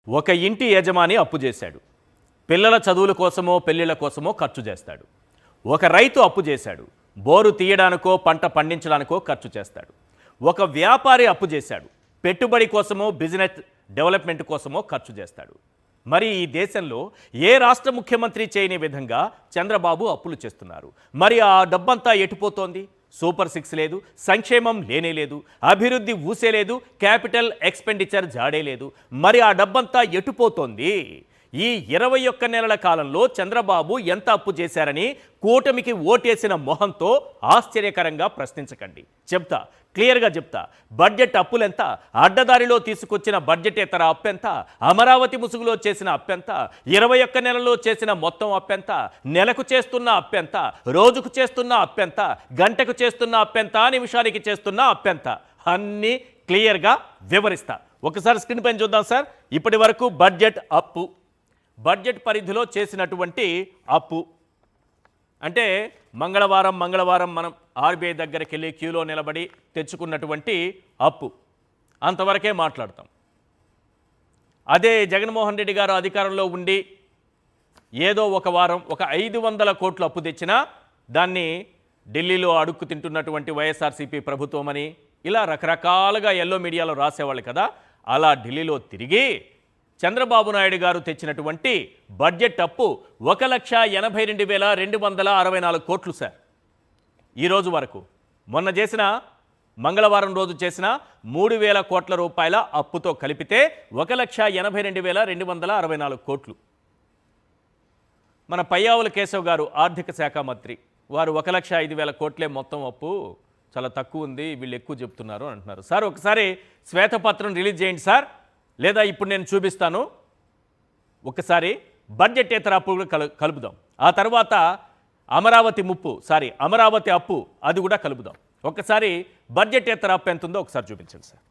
ఒక ఇంటి యజమాని అప్పు చేశాడు. పిల్లల చదువుల కోసమో పెళ్లిళ్ల కోసమో ఖర్చు చేస్తాడు. ఒక రైతు అప్పు చేశాడు. బోరు తీయడానికో పంట పండించడానికో ఖర్చు చేస్తాడు. ఒక వ్యాపారి అప్పు చేశాడు. పెట్టుబడి కోసమో బిజినెస్ డెవలప్మెంట్ కోసమో ఖర్చు చేస్తాడు. మరి ఈ దేశంలో ఏ రాష్ట్ర ముఖ్యమంత్రి చేయని విధంగా చంద్రబాబు అప్పులు చేస్తున్నారు. మరి ఆ డబ్బంతా ఎటుపోతోంది? సూపర్ 6 లేదు, సంక్షేమం లేనే లేదు, అభివృద్ధి ఊసే లేదు, క్యాపిటల్ ఎక్స్పెండిచర్ జాడే లేదు. మరి ఆ డబ్బంతా ఎటుపోతోంది? ఈ 21 నెలల కాలంలో చంద్రబాబు ఎంత అప్పు చేశారని కూటమికి ఓటేసిన మొహంతో ఆశ్చర్యకరంగా ప్రశ్నించకండి. చెప్తా, క్లియర్గా చెప్తా. బడ్జెట్ అప్పులెంత, అడ్డదారిలో తీసుకొచ్చిన బడ్జెటేతర అప్పెంత, అమరావతి ముసుగులో చేసిన అప్పెంత, 21 నెలల్లో చేసిన మొత్తం అప్పెంత, నెలకు చేస్తున్న అప్పెంత, రోజుకు చేస్తున్న అప్పెంత, గంటకు చేస్తున్న అప్పెంత, నిమిషానికి చేస్తున్న అప్పెంత, అన్నీ క్లియర్గా వివరిస్తా. ఒకసారి స్క్రీన్ పైన చూద్దాం సార్. ఇప్పటి వరకు బడ్జెట్ అప్పు, బడ్జెట్ పరిధిలో చేసినటువంటి అప్పు అంటే మంగళవారం మనం ఆర్బీఐ దగ్గరికి వెళ్ళి క్యూలో నిలబడి తెచ్చుకున్నటువంటి అప్పు, అంతవరకే మాట్లాడతాం. అదే జగన్మోహన్ రెడ్డి గారు అధికారంలో ఉండి ఏదో ఒక వారం ఒక 500 కోట్లు అప్పు తెచ్చినా దాన్ని ఢిల్లీలో అడుక్కు తింటున్నటువంటి వైఎస్ఆర్సీపీ ప్రభుత్వం అని ఇలా రకరకాలుగా ఎల్లో మీడియాలో రాసేవాళ్ళు కదా. అలా ఢిల్లీలో తిరిగి చంద్రబాబు నాయుడు గారు తెచ్చినటువంటి బడ్జెట్ అప్పు 1,82,264 కోట్లు సార్. ఈరోజు వరకు మొన్న చేసిన మంగళవారం రోజు చేసిన 3,000 కోట్ల రూపాయల అప్పుతో కలిపితే 1,82,264 కోట్లు. మన పయ్యావుల కేశవ్ గారు ఆర్థిక శాఖ మంత్రి వారు 1,05,000 కోట్లే మొత్తం అప్పు, చాలా తక్కువ ఉంది, వీళ్ళు ఎక్కువ చెప్తున్నారు అంటున్నారు. సార్ ఒకసారి శ్వేతపత్రం రిలీజ్ చేయండి సార్, లేదా ఇప్పుడు నేను చూపిస్తాను. ఒకసారి బడ్జెటేతర అప్పు కలుపుదాం, ఆ తర్వాత అమరావతి అప్పు అది కూడా కలుపుదాం. ఒకసారి బడ్జెటేతర అప్పు ఎంత ఉందో ఒకసారి చూపించండి సార్.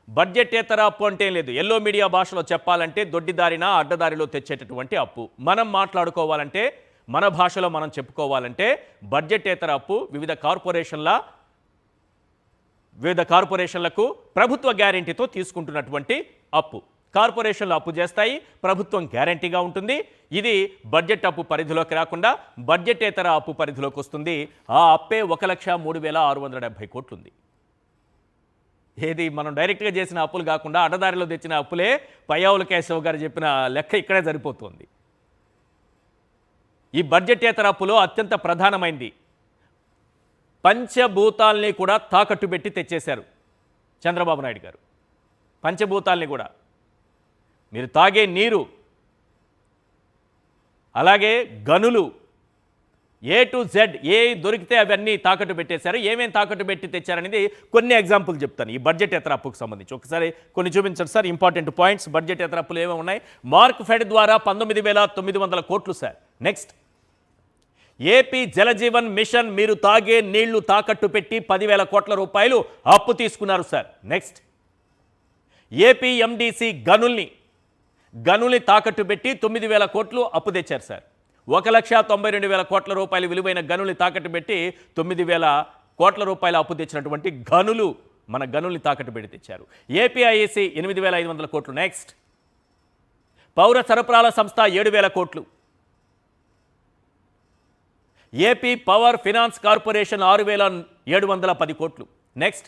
బడ్జెటేతర అప్పు అంటే లేదు, ఎల్లో మీడియా భాషలో చెప్పాలంటే దొడ్డిదారిన అడ్డదారిలో తెచ్చేటటువంటి అప్పు. మనం మాట్లాడుకోవాలంటే మన భాషలో మనం చెప్పుకోవాలంటే బడ్జెటేతర అప్పు వివిధ కార్పొరేషన్లకు ప్రభుత్వ గ్యారెంటీతో తీసుకుంటున్నటువంటి అప్పు. కార్పొరేషన్లు అప్పు చేస్తాయి, ప్రభుత్వం గ్యారెంటీగా ఉంటుంది. ఇది బడ్జెట్ అప్పు పరిధిలోకి రాకుండా బడ్జెటేతర అప్పు పరిధిలోకి వస్తుంది. ఆ అప్పే 1,03,670 కోట్లు ఉంది. ఏది మనం డైరెక్ట్గా చేసిన అప్పులు కాకుండా అడ్డదారిలో తెచ్చిన అప్పులే. పయ్యావుల కేశవ్ గారు చెప్పిన లెక్క ఇక్కడే సరిపోతుంది. ఈ బడ్జెటేతర అప్పులో అత్యంత ప్రధానమైంది పంచభూతాల్ని కూడా తాకట్టు పెట్టి తెచ్చేశారు చంద్రబాబు నాయుడు గారు. పంచభూతాల్ని కూడా, మీరు తాగే నీరు, అలాగే గనులు, A to Z ఏ దొరికితే అవన్నీ తాకట్టు పెట్టేశారు. ఏమేమి తాకట్టు పెట్టి తెచ్చారనేది కొన్ని ఎగ్జాంపుల్ చెప్తాను ఈ బడ్జెటేతర అప్పుకు సంబంధించి. ఒకసారి కొన్ని చూపించండి సార్, ఇంపార్టెంట్ పాయింట్స్. బడ్జెటేతర అప్పులు ఏమేమి ఉన్నాయి? మార్క్ ఫెడ్ ద్వారా 19,900 కోట్లు sir. Next, AP Jal Jeevan mission, మీరు తాగే నీళ్లు తాకట్టు పెట్టి 10,000 కోట్ల రూపాయలు అప్పు తీసుకున్నారు సార్. నెక్స్ట్, ఏపీ ఎండిసి గనుల్ని తాకట్టు పెట్టి 9,000 కోట్లు అప్పు తెచ్చారు సార్. 1,92,000 కోట్ల రూపాయలు విలువైన గనుల్ని తాకట్టు పెట్టి 9,000 కోట్ల రూపాయల అప్పు తెచ్చినటువంటి గనుల్ని తాకట్టు పెట్టి తెచ్చారు. ఏపీఐఏసి 8,500 కోట్లు. నెక్స్ట్, పౌర సరఫరాల సంస్థ 7,000 కోట్లు. ఏపీ పవర్ ఫినాన్స్ కార్పొరేషన్ 6,710 కోట్లు. నెక్స్ట్,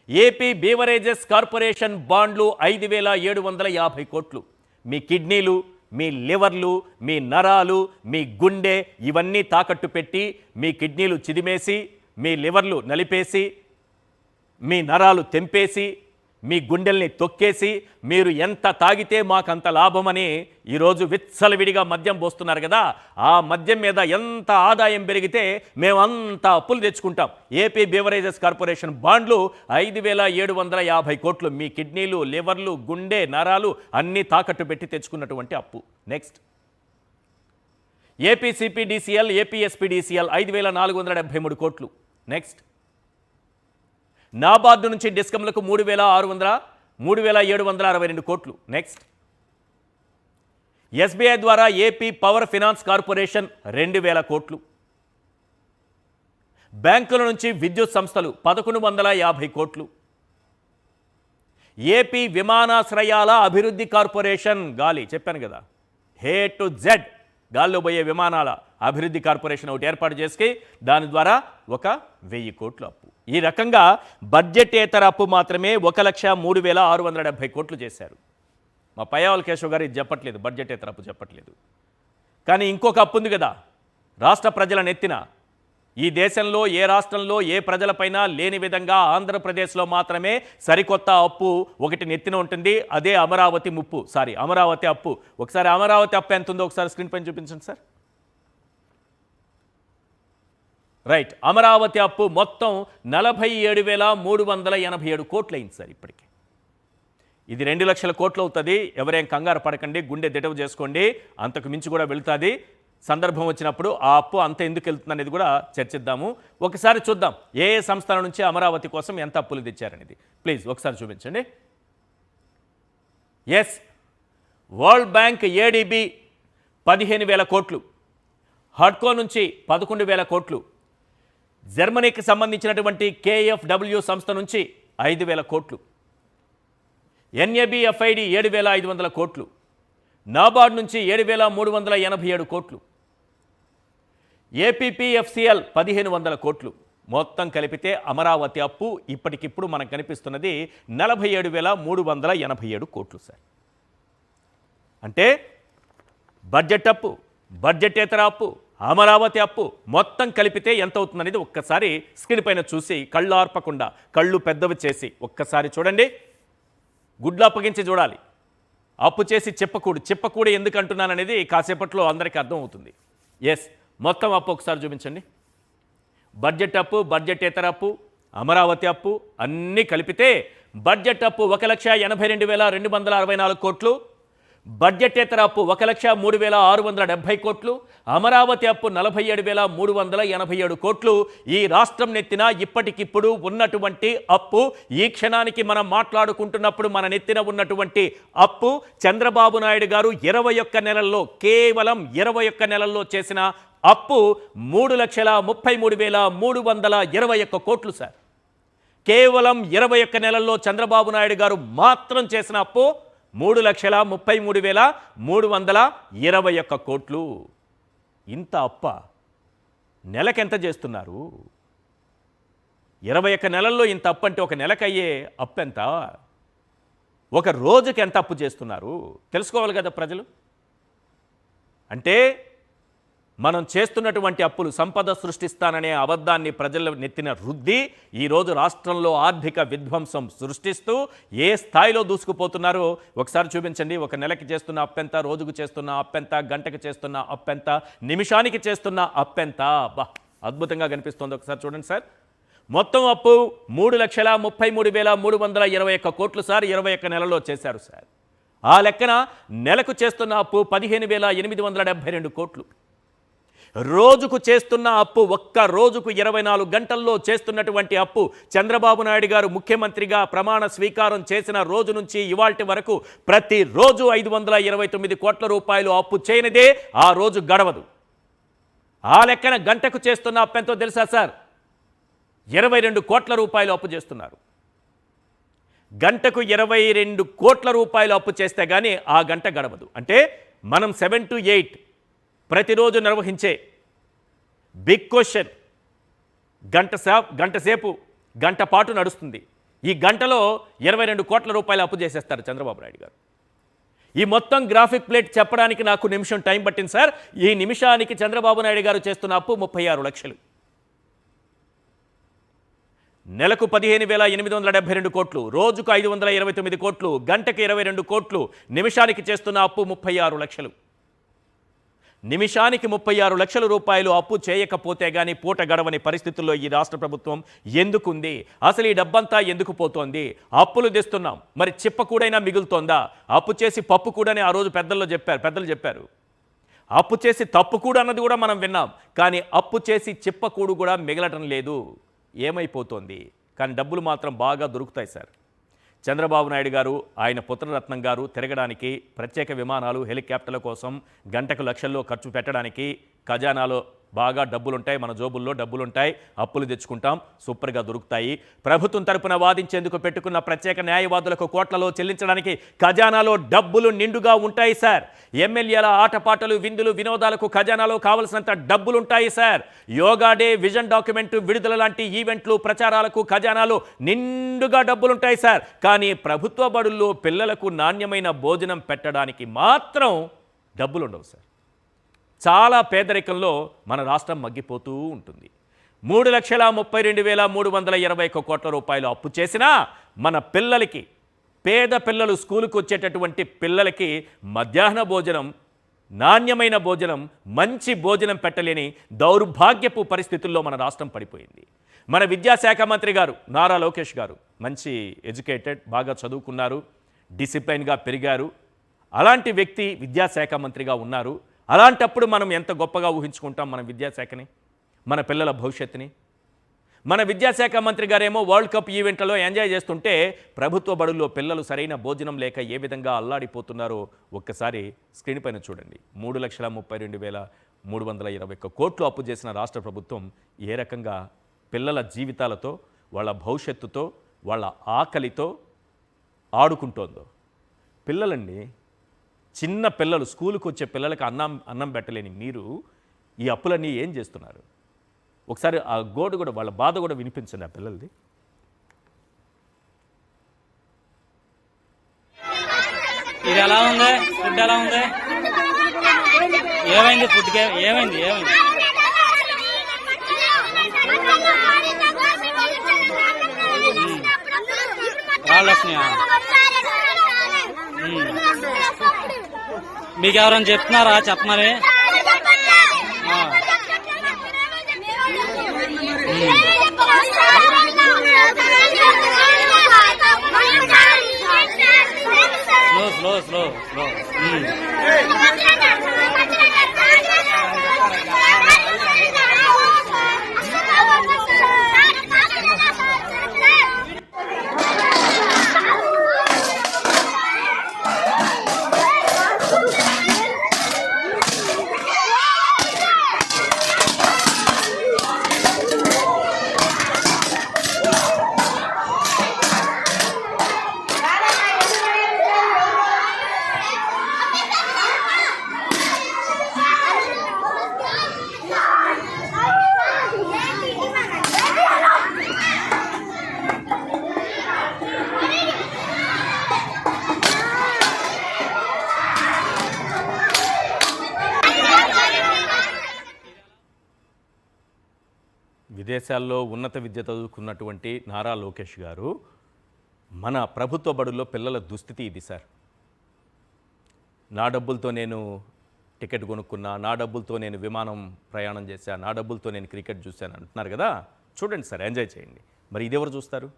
ఏపీ బీవరేజెస్ కార్పొరేషన్ బాండ్లు 5,750 కోట్లు. మీ కిడ్నీలు, మీ లివర్లు, మీ నరాలు, మీ గుండె ఇవన్నీ తాకట్టు పెట్టి మీ కిడ్నీలు చిదిమేసి, మీ లివర్లు నలిపేసి, మీ నరాలు తెంపేసి, మీ గుండెల్ని తొక్కేసి, మీరు ఎంత తాగితే మాకంత లాభమని ఈరోజు విచ్చలవిడిగా మద్యం పోస్తున్నారు కదా. ఆ మద్యం మీద ఎంత ఆదాయం పెరిగితే మేము అంత అప్పులు తెచ్చుకుంటాం. ఏపీ బీవరేజెస్ కార్పొరేషన్ బాండ్లు 5,750 కోట్లు. మీ కిడ్నీలు, లివర్లు, గుండె, నరాలు అన్నీ తాకట్టు పెట్టి తెచ్చుకున్నటువంటి అప్పు. నెక్స్ట్, ఏపీ సిపిడిసిఎల్, ఏపీఎస్పీడిసిఎల్ 5,473 కోట్లు. నెక్స్ట్, నాబార్డు నుంచి డిస్కంలకు 3,762 కోట్లు. నెక్స్ట్, ఎస్బీఐ ద్వారా ఏపీ పవర్ ఫినాన్స్ కార్పొరేషన్ 2,000 కోట్లు. బ్యాంకుల నుంచి విద్యుత్ సంస్థలు 1,150 కోట్లు. ఏపీ విమానాశ్రయాల అభివృద్ధి కార్పొరేషన్, గాలి చెప్పాను కదా, ఏ టు జెడ్ గాల్లో పోయే విమానాల అభివృద్ధి కార్పొరేషన్ ఒకటి ఏర్పాటు చేసి దాని ద్వారా 1,000 కోట్ల అప్పు. ఈ రకంగా బడ్జెటేతర అప్పు మాత్రమే 1,03,670 కోట్లు చేశారు. మా పయ్యావల కేశవ్ గారు ఇది చెప్పట్లేదు, బడ్జెటేతర అప్పు చెప్పట్లేదు. కానీ ఇంకొక అప్పు ఉంది కదా, రాష్ట్ర ప్రజల నెత్తిన. ఈ దేశంలో ఏ రాష్ట్రంలో ఏ ప్రజలపైన లేని విధంగా ఆంధ్రప్రదేశ్లో మాత్రమే సరికొత్త అప్పు ఒకటి నెత్తిన ఉంటుంది. అదే అమరావతి అప్పు. ఒకసారి అమరావతి అప్పు ఎంత ఉందో ఒకసారి స్క్రీన్ పైన చూపించండి సార్. రైట్, అమరావతి అప్పు మొత్తం 47,387 కోట్లు అయింది సార్ ఇప్పటికి. ఇది 2 లక్షల కోట్లు అవుతుంది. ఎవరేం కంగారు పడకండి, గుండె దిటవు చేసుకోండి, అంతకు మించి కూడా వెళుతుంది. సందర్భం వచ్చినప్పుడు ఆ అప్పు అంత ఎందుకు వెళ్తుంది అనేది కూడా చర్చిద్దాము. ఒకసారి చూద్దాం ఏ ఏ సంస్థల నుంచి అమరావతి కోసం ఎంత అప్పులు తెచ్చారనేది. ప్లీజ్ ఒకసారి చూపించండి. ఎస్, వరల్డ్ బ్యాంక్ ఏడీబీ 15,000 కోట్లు, హడ్కో నుంచి 11,000 కోట్లు, జర్మనీకి సంబంధించినటువంటి కేఎఫ్డబ్ల్యూ సంస్థ నుంచి 5,000 కోట్లు, ఎన్ఏబిఎఫ్ఐడి 7,500 కోట్లు, నాబార్డ్ నుంచి 7,387 కోట్లు, ఏపీపీఎఫ్సిఎల్ 1,500 కోట్లు. మొత్తం కలిపితే అమరావతి అప్పు ఇప్పటికిప్పుడు మనకు కనిపిస్తున్నది 47,387 కోట్లు సార్. అంటే బడ్జెట్ అప్పు, బడ్జెటేతర అప్పు, అమరావతి అప్పు మొత్తం కలిపితే ఎంత అవుతుందనేది ఒక్కసారి స్క్రీన్ పైన చూసి కళ్ళు ఆర్పకుండా కళ్ళు పెద్దవి చేసి ఒక్కసారి చూడండి. గుడ్లు అప్పగించి చూడాలి. అప్పు చేసి చెప్పకూడదు ఎందుకు అంటున్నాననేది కాసేపట్లో అందరికీ అర్థమవుతుంది. ఎస్, మొత్తం అప్పు ఒకసారి చూపించండి. బడ్జెట్ అప్పు, బడ్జెటేతర అప్పు, అమరావతి అప్పు అన్నీ కలిపితే బడ్జెట్ అప్పు 1,82,264 కోట్లు, బడ్జెటేతర అప్పు 1,03,670 కోట్లు, అమరావతి అప్పు 47,387 కోట్లు. ఈ రాష్ట్రం నెత్తిన ఇప్పటికిప్పుడు ఉన్నటువంటి అప్పు, ఈ క్షణానికి మనం మాట్లాడుకుంటున్నప్పుడు మన నెత్తిన ఉన్నటువంటి అప్పు చంద్రబాబు నాయుడు గారు 21 నెలల్లో, కేవలం 21 నెలల్లో చేసిన అప్పు 3,33,321 కోట్లు సార్. కేవలం 21 నెలల్లో చంద్రబాబు నాయుడు గారు మాత్రం చేసిన అప్పు 3,33,321 కోట్లు. ఇంత అప్ప నెలకెంత చేస్తున్నారు? 21 నెలల్లో ఇంత అప్పు అంటే ఒక నెలకయ్యే అప్పు ఎంత? ఒక రోజుకి ఎంత అప్పు చేస్తున్నారు తెలుసుకోవాలి కదా ప్రజలు. అంటే మనం చేస్తున్నటువంటి అప్పులు సంపద సృష్టిస్తాననే అబద్ధాన్ని ప్రజల నెత్తిన రుద్ది ఈరోజు రాష్ట్రంలో ఆర్థిక విధ్వంసం సృష్టిస్తూ ఏ స్థాయిలో దూసుకుపోతున్నారో ఒకసారి చూపించండి. ఒక నెలకి చేస్తున్న అప్పెంత, రోజుకు చేస్తున్న అప్పెంత, గంటకు చేస్తున్న అప్పెంత, నిమిషానికి చేస్తున్న అప్పెంత. బా, అద్భుతంగా కనిపిస్తుంది. ఒకసారి చూడండి సార్. మొత్తం అప్పు 3,33,321 కోట్లు సార్ 21 నెలల్లో చేశారు సార్. ఆ లెక్కన నెలకు చేస్తున్న అప్పు 15,872 కోట్లు. రోజుకు చేస్తున్న అప్పు, ఒక్క రోజుకు 24 గంటల్లో చేస్తున్నటువంటి అప్పు చంద్రబాబు నాయుడు గారు ముఖ్యమంత్రిగా ప్రమాణ స్వీకారం చేసిన రోజు నుంచి ఇవాల్టి వరకు ప్రతిరోజు 529 కోట్ల రూపాయలు అప్పు చేయనిదే ఆ రోజు గడవదు. ఆ లెక్కన గంటకు చేస్తున్న అప్పు ఎంతో తెలుసా సార్? 22 కోట్ల రూపాయలు అప్పు చేస్తున్నారు. గంటకు 22 కోట్ల రూపాయలు అప్పు చేస్తే కానీ ఆ గంట గడవదు. అంటే మనం 7 to 8 ప్రతిరోజు నిర్వహించే బిగ్ క్వశ్చన్ గంట పాటు నడుస్తుంది. ఈ గంటలో 22 కోట్ల రూపాయలు అప్పు చేసేస్తారు చంద్రబాబు నాయుడు గారు. ఈ మొత్తం గ్రాఫిక్ ప్లేట్ చెప్పడానికి నాకు నిమిషం టైం పట్టింది సార్. ఈ నిమిషానికి చంద్రబాబు నాయుడు గారు చేస్తున్న అప్పు 36 లక్షలు. నెలకు 15,872 కోట్లు, రోజుకు 529 కోట్లు, గంటకు 22 కోట్లు, నిమిషానికి చేస్తున్న అప్పు 36 లక్షలు. నిమిషానికి 36 లక్షల రూపాయలు అప్పు చేయకపోతే గానీ పూట గడవని పరిస్థితుల్లో ఈ రాష్ట్ర ప్రభుత్వం ఎందుకుంది? అసలు ఈ డబ్బంతా ఎందుకు పోతోంది? అప్పులు తెస్తున్నాం, మరి చిప్పకూడైనా మిగులుతోందా? అప్పు చేసి పప్పు కూడని ఆ రోజు పెద్దలు చెప్పారు. అప్పు చేసి తప్పు కూడా అన్నది కూడా మనం విన్నాం. కానీ అప్పు చేసి చిప్పకూడు కూడా మిగలటం లేదు. ఏమైపోతోంది? కానీ డబ్బులు మాత్రం బాగా దొరుకుతాయి సార్. చంద్రబాబు నాయుడు గారు, ఆయన పుత్రరత్నం గారు తిరగడానికి, ప్రత్యేక విమానాలు, హెలికాప్టర్ల కోసం గంటకు లక్షల్లో ఖర్చు పెట్టడానికి, ఖజానాలో బాగా డబ్బులుంటాయి, మన జోబుల్లో డబ్బులుంటాయి, అప్పులు తెచ్చుకుంటాం, సూపర్గా దొరుకుతాయి. ప్రభుత్వం తరపున వాదించేందుకు పెట్టుకున్న ప్రత్యేక న్యాయవాదులకు కోట్లలో చెల్లించడానికి ఖజానాలో డబ్బులు నిండుగా ఉంటాయి సార్. ఎమ్మెల్యేల ఆటపాటలు, విందులు, వినోదాలకు ఖజానాలో కావలసినంత డబ్బులుంటాయి sir. Yoga day, vision document విడుదల లాంటి ఈవెంట్లు, ప్రచారాలకు ఖజానాలో నిండుగా డబ్బులుంటాయి సార్. కానీ ప్రభుత్వ బడుల్లో పిల్లలకు నాణ్యమైన భోజనం పెట్టడానికి మాత్రం డబ్బులు ఉండవు సార్. చాలా పేదరికంలో మన రాష్ట్రం మగ్గిపోతూ ఉంటుంది. 3,32,321 కోట్ల రూపాయలు అప్పు చేసినా మన పిల్లలకి, పేద పిల్లలు స్కూలుకు వచ్చేటటువంటి పిల్లలకి మధ్యాహ్న భోజనం, నాణ్యమైన భోజనం, మంచి భోజనం పెట్టలేని దౌర్భాగ్యపు పరిస్థితుల్లో మన రాష్ట్రం పడిపోయింది. మన విద్యాశాఖ మంత్రి గారు నారా లోకేష్ గారు మంచి ఎడ్యుకేటెడ్, బాగా చదువుకున్నారు, డిసిప్లైన్గా పెరిగారు. అలాంటి వ్యక్తి విద్యాశాఖ మంత్రిగా ఉన్నారు. అలాంటప్పుడు మనం ఎంత గొప్పగా ఊహించుకుంటాం మన విద్యాశాఖని, మన పిల్లల భవిష్యత్తుని. మన విద్యాశాఖ మంత్రి గారేమో వరల్డ్ కప్ ఈవెంట్లలో ఎంజాయ్ చేస్తుంటే ప్రభుత్వ బడుల్లో పిల్లలు సరైన భోజనం లేక ఏ విధంగా అల్లాడిపోతున్నారో ఒక్కసారి స్క్రీన్ పైన చూడండి. 3,32,321 కోట్లు అప్పు చేసిన రాష్ట్ర ప్రభుత్వం ఏ రకంగా పిల్లల జీవితాలతో, వాళ్ళ భవిష్యత్తుతో, వాళ్ళ ఆకలితో ఆడుకుంటోందో. పిల్లలండి, చిన్న పిల్లలు, స్కూలుకు వచ్చే పిల్లలకి అన్నం పెట్టలేని మీరు ఈ అప్పులన్నీ ఏం చేస్తున్నారు? ఒకసారి ఆ గోడు కూడా, వాళ్ళ బాధ కూడా వినిపించండి ఆ పిల్లలది. ఇది ఎలా ఉంది? ఫుడ్ ఎలా ఉంది? ఏమైంది? ఫుడ్కి ఏమైంది? రాళ్ళు వస్తున్నాయా? మీకు ఎవరైనా చెప్తున్నారా చెప్పమని? స్లో స్లో స్లో విదేశాల్లో ఉన్నత విద్య చదువుకున్నటువంటి నారా లోకేష్ గారు మన ప్రభుత్వ బడుల్లో పిల్లల దుస్థితి ఇది సార్. నా డబ్బులతో నేను టికెట్ కొనుక్కున్నా, నా డబ్బులతో నేను విమానం ప్రయాణం చేశా, నా డబ్బులతో నేను క్రికెట్ చూశాను అంటున్నారు కదా. చూడండి సార్, ఎంజాయ్ చేయండి. మరి ఇదెవరు చూస్తారు?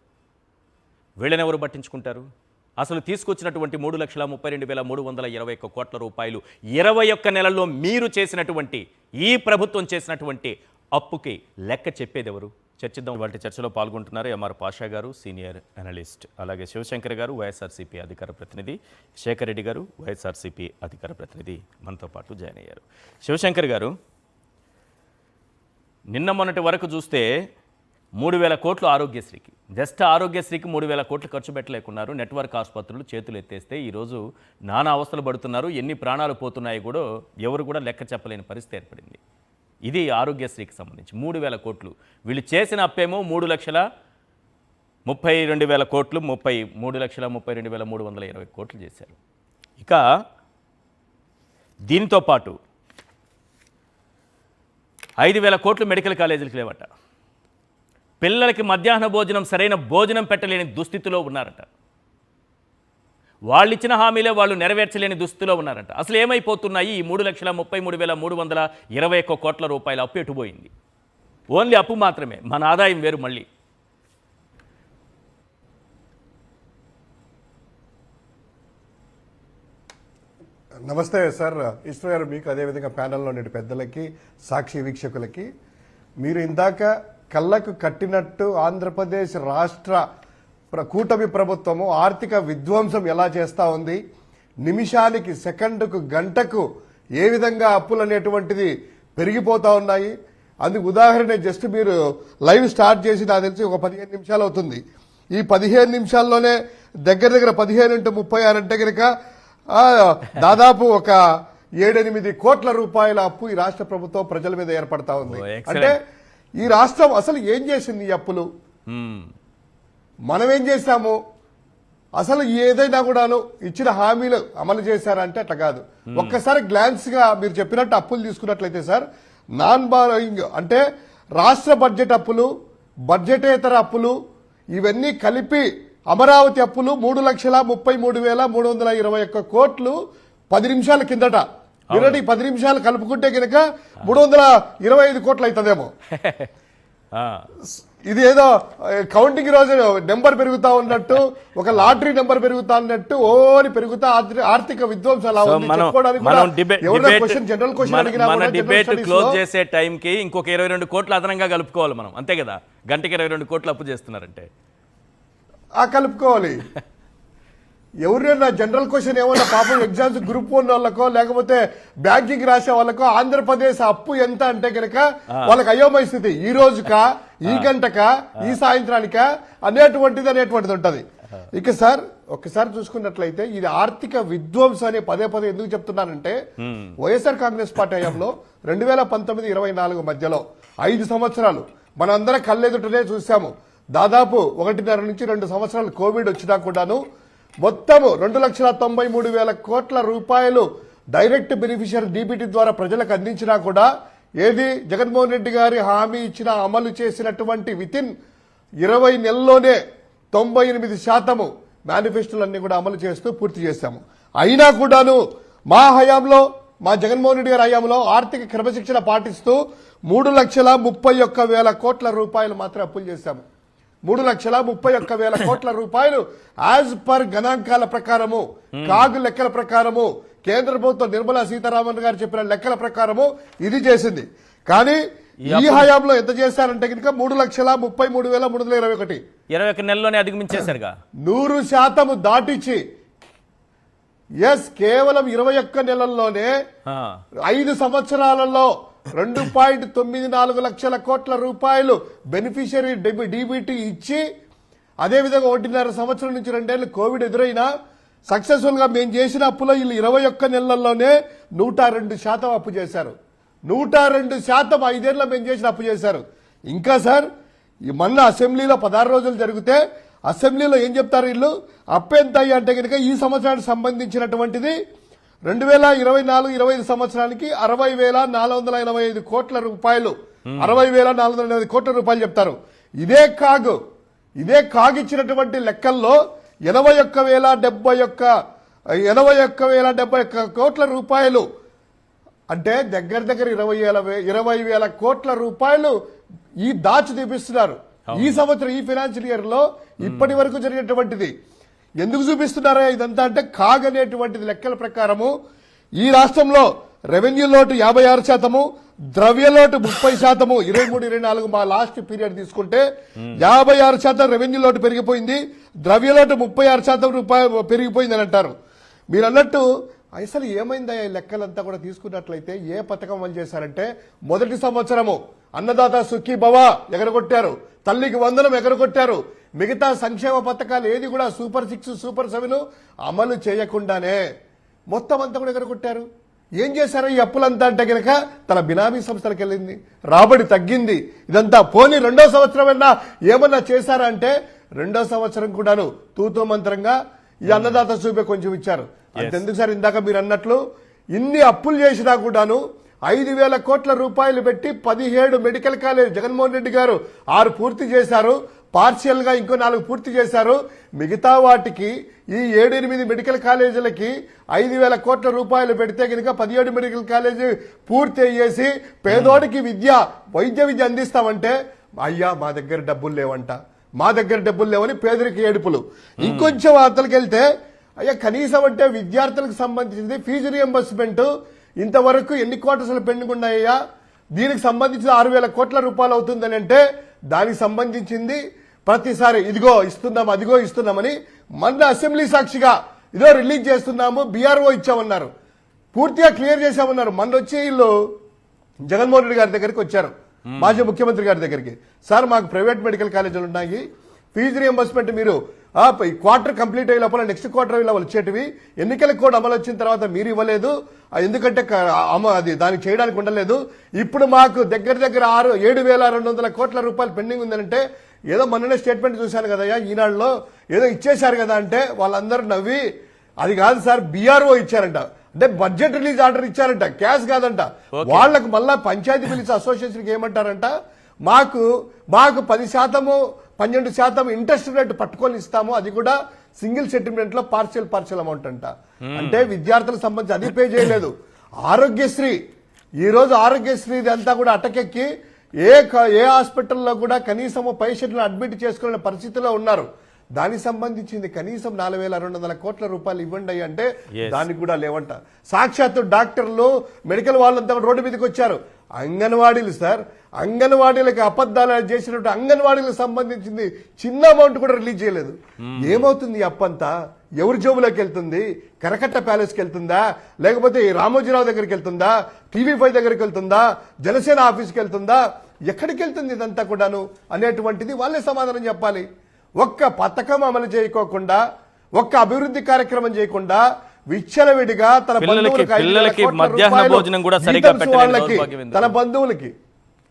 వీళ్ళనెవరు పట్టించుకుంటారు? అసలు తీసుకొచ్చినటువంటి 3,32,321 కోట్ల రూపాయలు 21 నెలల్లో మీరు చేసినటువంటి, ఈ ప్రభుత్వం చేసినటువంటి అప్పుకి లెక్క చెప్పేదెవరు? చర్చిద్దాం. వాటి చర్చలో పాల్గొంటున్నారు ఎంఆర్ పాషా గారు, సీనియర్ అనలిస్ట్, అలాగే శివశంకర్ గారు, వైఎస్ఆర్సీపీ అధికార ప్రతినిధి, శేఖర్ రెడ్డి గారు, వైఎస్ఆర్సీపీ అధికార ప్రతినిధి మనతో పాటు జాయిన్ అయ్యారు. శివశంకర్ గారు, నిన్న మొన్నటి వరకు చూస్తే 3,000 కోట్లు ఆరోగ్యశ్రీకి, జస్ట్ ఆరోగ్యశ్రీకి 3,000 కోట్లు ఖర్చు పెట్టలేకున్నారు. నెట్వర్క్ ఆసుపత్రులు చేతులు ఎత్తేస్తే ఈరోజు నానా అవస్థలు పడుతున్నారు. ఎన్ని ప్రాణాలు పోతున్నాయి కూడా ఎవరు కూడా లెక్క చెప్పలేని పరిస్థితి ఏర్పడింది. ఇది ఆరోగ్యశ్రీకి సంబంధించి 3,000 కోట్లు. వీళ్ళు చేసిన అప్పేమో 3,32,000 కోట్లు, 3,32,320 కోట్లు చేశారు. ఇక దీంతో పాటు 5,000 కోట్లు మెడికల్ కాలేజీలకు లేవట. పిల్లలకి మధ్యాహ్న భోజనం, సరైన భోజనం పెట్టలేని దుస్థితిలో ఉన్నారట. వాళ్ళు ఇచ్చిన హామీలే వాళ్ళు నెరవేర్చలేని దుస్థితిలో ఉన్నారట. అసలు ఏమైపోతున్నాయి ఈ 3,33,321 కోట్ల రూపాయల అప్పు ఎటుపోయింది? ఓన్లీ అప్పు మాత్రమే, మన ఆదాయం వేరు. మళ్ళీ నమస్తే సార్ ఈశ్వర్ గారు, మీకు అదేవిధంగా ప్యానెల్లో నేటి పెద్దలకి, సాక్షి వీక్షకులకి. మీరు ఇందాక కళ్ళకు కట్టినట్టు ఆంధ్రప్రదేశ్ రాష్ట్ర కూటమి ప్రభుత్వము ఆర్థిక విధ్వంసం ఎలా చేస్తూ ఉంది, నిమిషానికి, సెకండుకు, గంటకు ఏ విధంగా అప్పులు అనేటువంటిది పెరిగిపోతా ఉన్నాయి. అందుకు ఉదాహరణ జస్ట్ మీరు లైవ్ స్టార్ట్ చేసి నాకు తెలిసి ఒక 15 నిమిషాలు అవుతుంది. ఈ 15 నిమిషాల్లోనే దగ్గర 15 × 36 అంటే కనుక దాదాపు ఒక 7-8 కోట్ల రూపాయల అప్పు ఈ రాష్ట్ర ప్రభుత్వం ప్రజల మీద ఏర్పడతా ఉంది. అంటే ఈ రాష్ట్రం అసలు ఏం చేసింది? ఈ అప్పులు మనం ఏం చేశాము? అసలు ఏదైనా కూడాను ఇచ్చిన హామీలు అమలు చేశారంటే అట్లా కాదు. ఒక్కసారి గ్లాన్స్ గా మీరు చెప్పినట్టు అప్పులు తీసుకున్నట్లయితే సార్, నాన్ బారోయింగ్ అంటే రాష్ట్ర బడ్జెట్ అప్పులు, బడ్జెటేతర అప్పులు ఇవన్నీ కలిపి అమరావతి అప్పులు 3,33,321 కోట్లు 10 నిమిషాల కిందట. మీరంటే 10 నిమిషాలు కలుపుకుంటే కనుక 325 కోట్లు అవుతుందేమో. ఇది ఏదో కౌంటింగ్ రోజు నెంబర్ పెరుగుతా ఉన్నట్టు, ఒక లాటరీ నెంబర్ పెరుగుతా ఉన్నట్టు ఓని పెరుగుతా ఆర్థిక విధ్వంసం అలా ఉంది. మన డిబేట్ క్లోజ్ చేసే టైంకి ఇంకొక 22 కోట్లు అదనంగా కలుపుకోవాలి మనం, అంతే కదా? గంటకి 22 కోట్లు అప్పు చేస్తున్నారంటే కలుపుకోవాలి. ఎవరైనా జనరల్ క్వశ్చన్ ఏమన్నా పాపం ఎగ్జామ్స్ గ్రూప్ 1 వాళ్ళకో లేకపోతే బ్యాంకింగ్ రాసే వాళ్ళకో ఆంధ్రప్రదేశ్ అప్పు ఎంత అంటే కనుక వాళ్ళకి అయోమయ స్థితి. ఈ రోజుకా, ఈ గంటకా, ఈ సాయంత్రానికా అనేటువంటిది ఉంటది. ఇక సార్ ఒక్కసారి చూసుకున్నట్లయితే ఇది ఆర్థిక విధ్వంసం అని పదే ఎందుకు చెప్తున్నానంటే, వైఎస్ఆర్ కాంగ్రెస్ పార్టీ హయాంలో 2019-24 మధ్యలో 5 సంవత్సరాలు మనందరం కళ్ళెదుటనే చూసాము. దాదాపు 1.5 నుంచి 2 సంవత్సరాలు కోవిడ్ వచ్చినా కూడాను మొత్తము 2,93,000 కోట్ల రూపాయలు డైరెక్ట్ బెనిఫిషియరీ డీబీటీ ద్వారా ప్రజలకు అందించినా కూడా ఏది జగన్మోహన్ రెడ్డి గారి హామీ ఇచ్చిన అమలు చేసినటువంటి వితిన్ 20 నెలల్లోనే 98% మేనిఫెస్టోలన్నీ కూడా అమలు చేస్తూ పూర్తి చేశాము. అయినా కూడాను మా హయాంలో, మా జగన్మోహన్ రెడ్డి గారి హయాంలో ఆర్థిక క్రమశిక్షణ పాటిస్తూ 3,31,000 కోట్ల రూపాయలు మాత్రం అప్పులు చేశాము. 3,31,000 కోట్ల రూపాయలు యాజ్ పర్ గణాంకాల ప్రకారము, కాగు లెక్కల ప్రకారము, కేంద్ర ప్రభుత్వం నిర్మలా సీతారామన్ గారు చెప్పిన లెక్కల ప్రకారము ఇది చేసింది. కానీ ఈ హయాంలో ఎంత చేశారంటే కనుక 3,33,321 21 నెలల్లోనే అధిగమించేశారుగా. 100% దాటించి కేవలం 21 నెలల్లోనే 5 సంవత్సరాలలో 2.94 లక్షల కోట్ల రూపాయలు బెనిఫిషియరీ డీబీటీ ఇచ్చి, అదేవిధంగా 1.5 సంవత్సరం నుంచి 2 ఏళ్లు కోవిడ్ ఎదురైనా సక్సెస్ఫుల్ గా మేము చేసిన అప్పులో వీళ్ళు 21 నెలల్లోనే 102% అప్పు చేశారు. 102% 5 ఏళ్ళలో మేము చేసిన అప్పు చేశారు. ఇంకా సార్ మొన్న అసెంబ్లీలో 16 రోజులు జరిగితే అసెంబ్లీలో ఏం చెప్తారు వీళ్ళు, అప్పు ఎంత అంటే కనుక ఈ సంవత్సరానికి సంబంధించినటువంటిది 2024-25 సంవత్సరానికి 60,485 కోట్ల రూపాయలు, 60,485 కోట్ల రూపాయలు చెప్తారు. ఇదే కాగిచ్చినటువంటి లెక్కల్లో 81,071 కోట్ల రూపాయలు అంటే దగ్గర 20,000 కోట్ల రూపాయలు ఈ దాచి చూపిస్తున్నారు. ఈ సంవత్సరం ఈ ఫైనాన్షియల్ ఇయర్ లో ఇప్పటి వరకు జరిగినటువంటిది ఎందుకు చూపిస్తున్నారా ఇదంతా అంటే, కాగ్ అనేటువంటిది లెక్కల ప్రకారము ఈ రాష్ట్రంలో రెవెన్యూ లోటు 56%, ద్రవ్య లోటు 30%, 23-24 మా లాస్ట్ పీరియడ్ తీసుకుంటే 56% రెవెన్యూ లోటు పెరిగిపోయింది, ద్రవ్య లోటు 36% పెరిగిపోయింది అని అంటారు. మీరు అన్నట్టు అసలు ఏమైందా ఈ లెక్కలంతా కూడా తీసుకున్నట్లయితే ఏ పథకం అమలు చేశారంటే, మొదటి సంవత్సరము అన్నదాత సుఖీ భవ ఎగరగొట్టారు, తల్లికి వందనం ఎగరగొట్టారు, మిగతా సంక్షేమ పథకాలు ఏది కూడా సూపర్ 6, సూపర్ 7 అమలు చేయకుండానే మొత్తం అంతా కూడా ఎగరగొట్టారు. ఏం చేశారు ఈ అప్పులంతా అంటే కనుక తన బినామీ సంస్థలకు వెళ్ళింది, రాబడి తగ్గింది. ఇదంతా పోనీ 2వ సంవత్సరం ఏమన్నా చేశారా అంటే 2వ సంవత్సరం కూడాను తూతూ మంత్రంగా ఈ అన్నదాత సూపే కొంచెం ఇచ్చారు. అంతెందుకు సార్, ఇందాక మీరు అన్నట్లు ఇన్ని అప్పులు చేసినా కూడాను 5,000 కోట్ల రూపాయలు పెట్టి 17 మెడికల్ కాలేజ్ జగన్మోహన్ రెడ్డి గారు 6 పూర్తి చేశారు, పార్షియల్ గా ఇంకో 4 పూర్తి చేశారు. మిగతా వాటికి ఈ 7-8 మెడికల్ కాలేజీలకి 5,000 కోట్ల రూపాయలు పెడితే కనుక 17 మెడికల్ కాలేజీ పూర్తి అయ్యేసి పేదోడికి వైద్య విద్య అందిస్తామంటే, అయ్యా మా దగ్గర డబ్బులు లేవని పేదరికి ఏడుపులు. ఇంకొంచెం వార్తలకు వెళ్తే, అయ్యా కనీసం అంటే విద్యార్థులకు సంబంధించింది ఫీజు రియంబర్స్మెంట్ ఇంతవరకు ఎన్ని కోట్ల పెండింగ్ ఉన్నాయ్యా, దీనికి సంబంధించి 6,000 కోట్ల రూపాయలు అవుతుందని అంటే, దానికి సంబంధించింది ప్రతిసారి ఇదిగో ఇస్తున్నాం అదిగో ఇస్తున్నామని మొన్న అసెంబ్లీ సాక్షిగా ఇదో రిలీజ్ చేస్తున్నాము, బీఆర్ఓ ఇచ్చామన్నారు, పూర్తిగా క్లియర్ చేశామన్నారు. మొన్న వచ్చి వీళ్ళు జగన్మోహన్ రెడ్డి గారి దగ్గరికి వచ్చారు, మాజీ ముఖ్యమంత్రి గారి దగ్గరికి. సార్ మాకు ప్రైవేట్ మెడికల్ కాలేజీలు ఉన్నాయి, ఫీజు రియంబర్స్మెంట్ మీరు ఈ క్వార్టర్ కంప్లీట్ అయ్యే లోపల నెక్స్ట్ క్వార్టర్ ఇలా వచ్చేటివి, ఎన్నికల కోడ్ అమలు వచ్చిన తర్వాత మీరు ఇవ్వలేదు, ఎందుకంటే అది దానికి చేయడానికి ఉండలేదు. ఇప్పుడు మాకు దగ్గర 7,200 కోట్ల రూపాయలు పెండింగ్ ఉందంటే, ఏదో మొన్ననే స్టేట్మెంట్ చూశాను కదయ్యా ఈనాడులో, ఏదో ఇచ్చేశారు కదా అంటే వాళ్ళందరూ నవ్వి, అది కాదు సార్ BRO ఇచ్చారంట, అంటే బడ్జెట్ రిలీజ్ ఆర్డర్ ఇచ్చారంట, క్యాష్ కాదంట. వాళ్ళకు మళ్ళా పంచాయతీ బిల్స్ అసోసియేషన్కి ఏమంటారంట, మాకు 10%, 12% ఇంట్రెస్ట్ రేట్ పట్టుకొని ఇస్తాము, అది కూడా సింగిల్ సెటిల్మెంట్ లో పార్షియల్ అమౌంట్ అంట. అంటే విద్యార్థులకు సంబంధించి అది పే చేయలేదు. ఆరోగ్యశ్రీ, ఈ రోజు ఆరోగ్యశ్రీ అంతా కూడా అటకెక్కి ఏ హాస్పిటల్లో కూడా కనీసం పేషెంట్లను అడ్మిట్ చేసుకునే పరిస్థితిలో ఉన్నారు. దానికి సంబంధించింది కనీసం 4,200 కోట్ల రూపాయలు ఇవ్వండి అంటే దానికి కూడా లేవంట. సాక్షాత్తు డాక్టర్లు, మెడికల్ వాళ్ళంతా రోడ్డు మీదకి వచ్చారు. అంగన్వాడీలు సార్, అంగన్వాడీలకు అబద్ధాలు చేసినట్టు అంగన్వాడీలకు సంబంధించింది చిన్న అమౌంట్ కూడా రిలీజ్ చేయలేదు. ఏమవుతుంది అప్పంతా? ఎవరి జోబులోకి వెళ్తుంది? కరకట్ట ప్యాలెస్కి వెళ్తుందా, లేకపోతే రామోజీరావు దగ్గరికి వెళ్తుందా, TV5 దగ్గరికి వెళ్తుందా, జనసేన ఆఫీస్కి వెళ్తుందా, ఎక్కడికి వెళ్తుంది ఇదంతా కూడాను అనేటువంటిది వాళ్ళే సమాధానం చెప్పాలి. ఒక్క పథకం అమలు చేయకోకుండా, ఒక్క అభివృద్ధి కార్యక్రమం చేయకుండా విచ్చలవిడిగా తన పిల్లలకి మధ్యాహ్న భోజనం కూడా సరిగ్గా పెట్టలేని తన బంధువులకి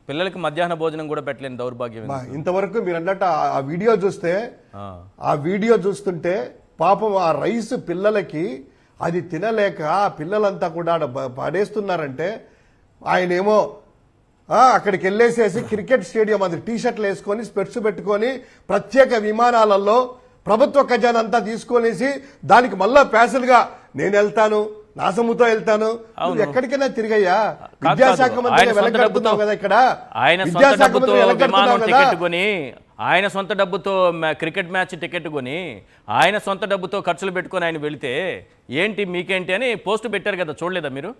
పిల్లలకి మధ్యాహ్న భోజనం కూడా పెట్టలేని దౌర్భాగ్యం. ఇంతవరకు మీరు అన్నట్టు ఆ వీడియో చూస్తుంటే పాపం ఆ రైస్ పిల్లలకి అది తినలేక పిల్లలంతా కూడా పడేస్తున్నారంటే, ఆయనేమో అక్కడికి వెళ్ళేసేసి క్రికెట్ స్టేడియం అది టీషర్ట్లు వేసుకొని స్పెట్స్ పెట్టుకొని ప్రత్యేక విమానాలలో ప్రభుత్వ ఖజానా అంతా తీసుకొనేసి దానికి మళ్ళా ప్యాసెల్గా నేను వెళ్తాను, నా సొమ్ముతో వెళ్తాను, ఎక్కడికైనా తిరిగయ్యా. విద్యాశాఖ మంత్రి వెలగడుతున్నావు కదా, ఇక్కడ విద్యాశాఖ మంత్రి వెలగడుతున్నావు కదా. ఆయన సొంత డబ్బుతో క్రికెట్ మ్యాచ్ టికెట్ కొని ఆయన సొంత డబ్బుతో ఖర్చులు పెట్టుకొని ఆయన వెళితే ఏంటి మీకేంటి అని పోస్ట్ పెట్టారు కదా, చూడలేదా మీరు?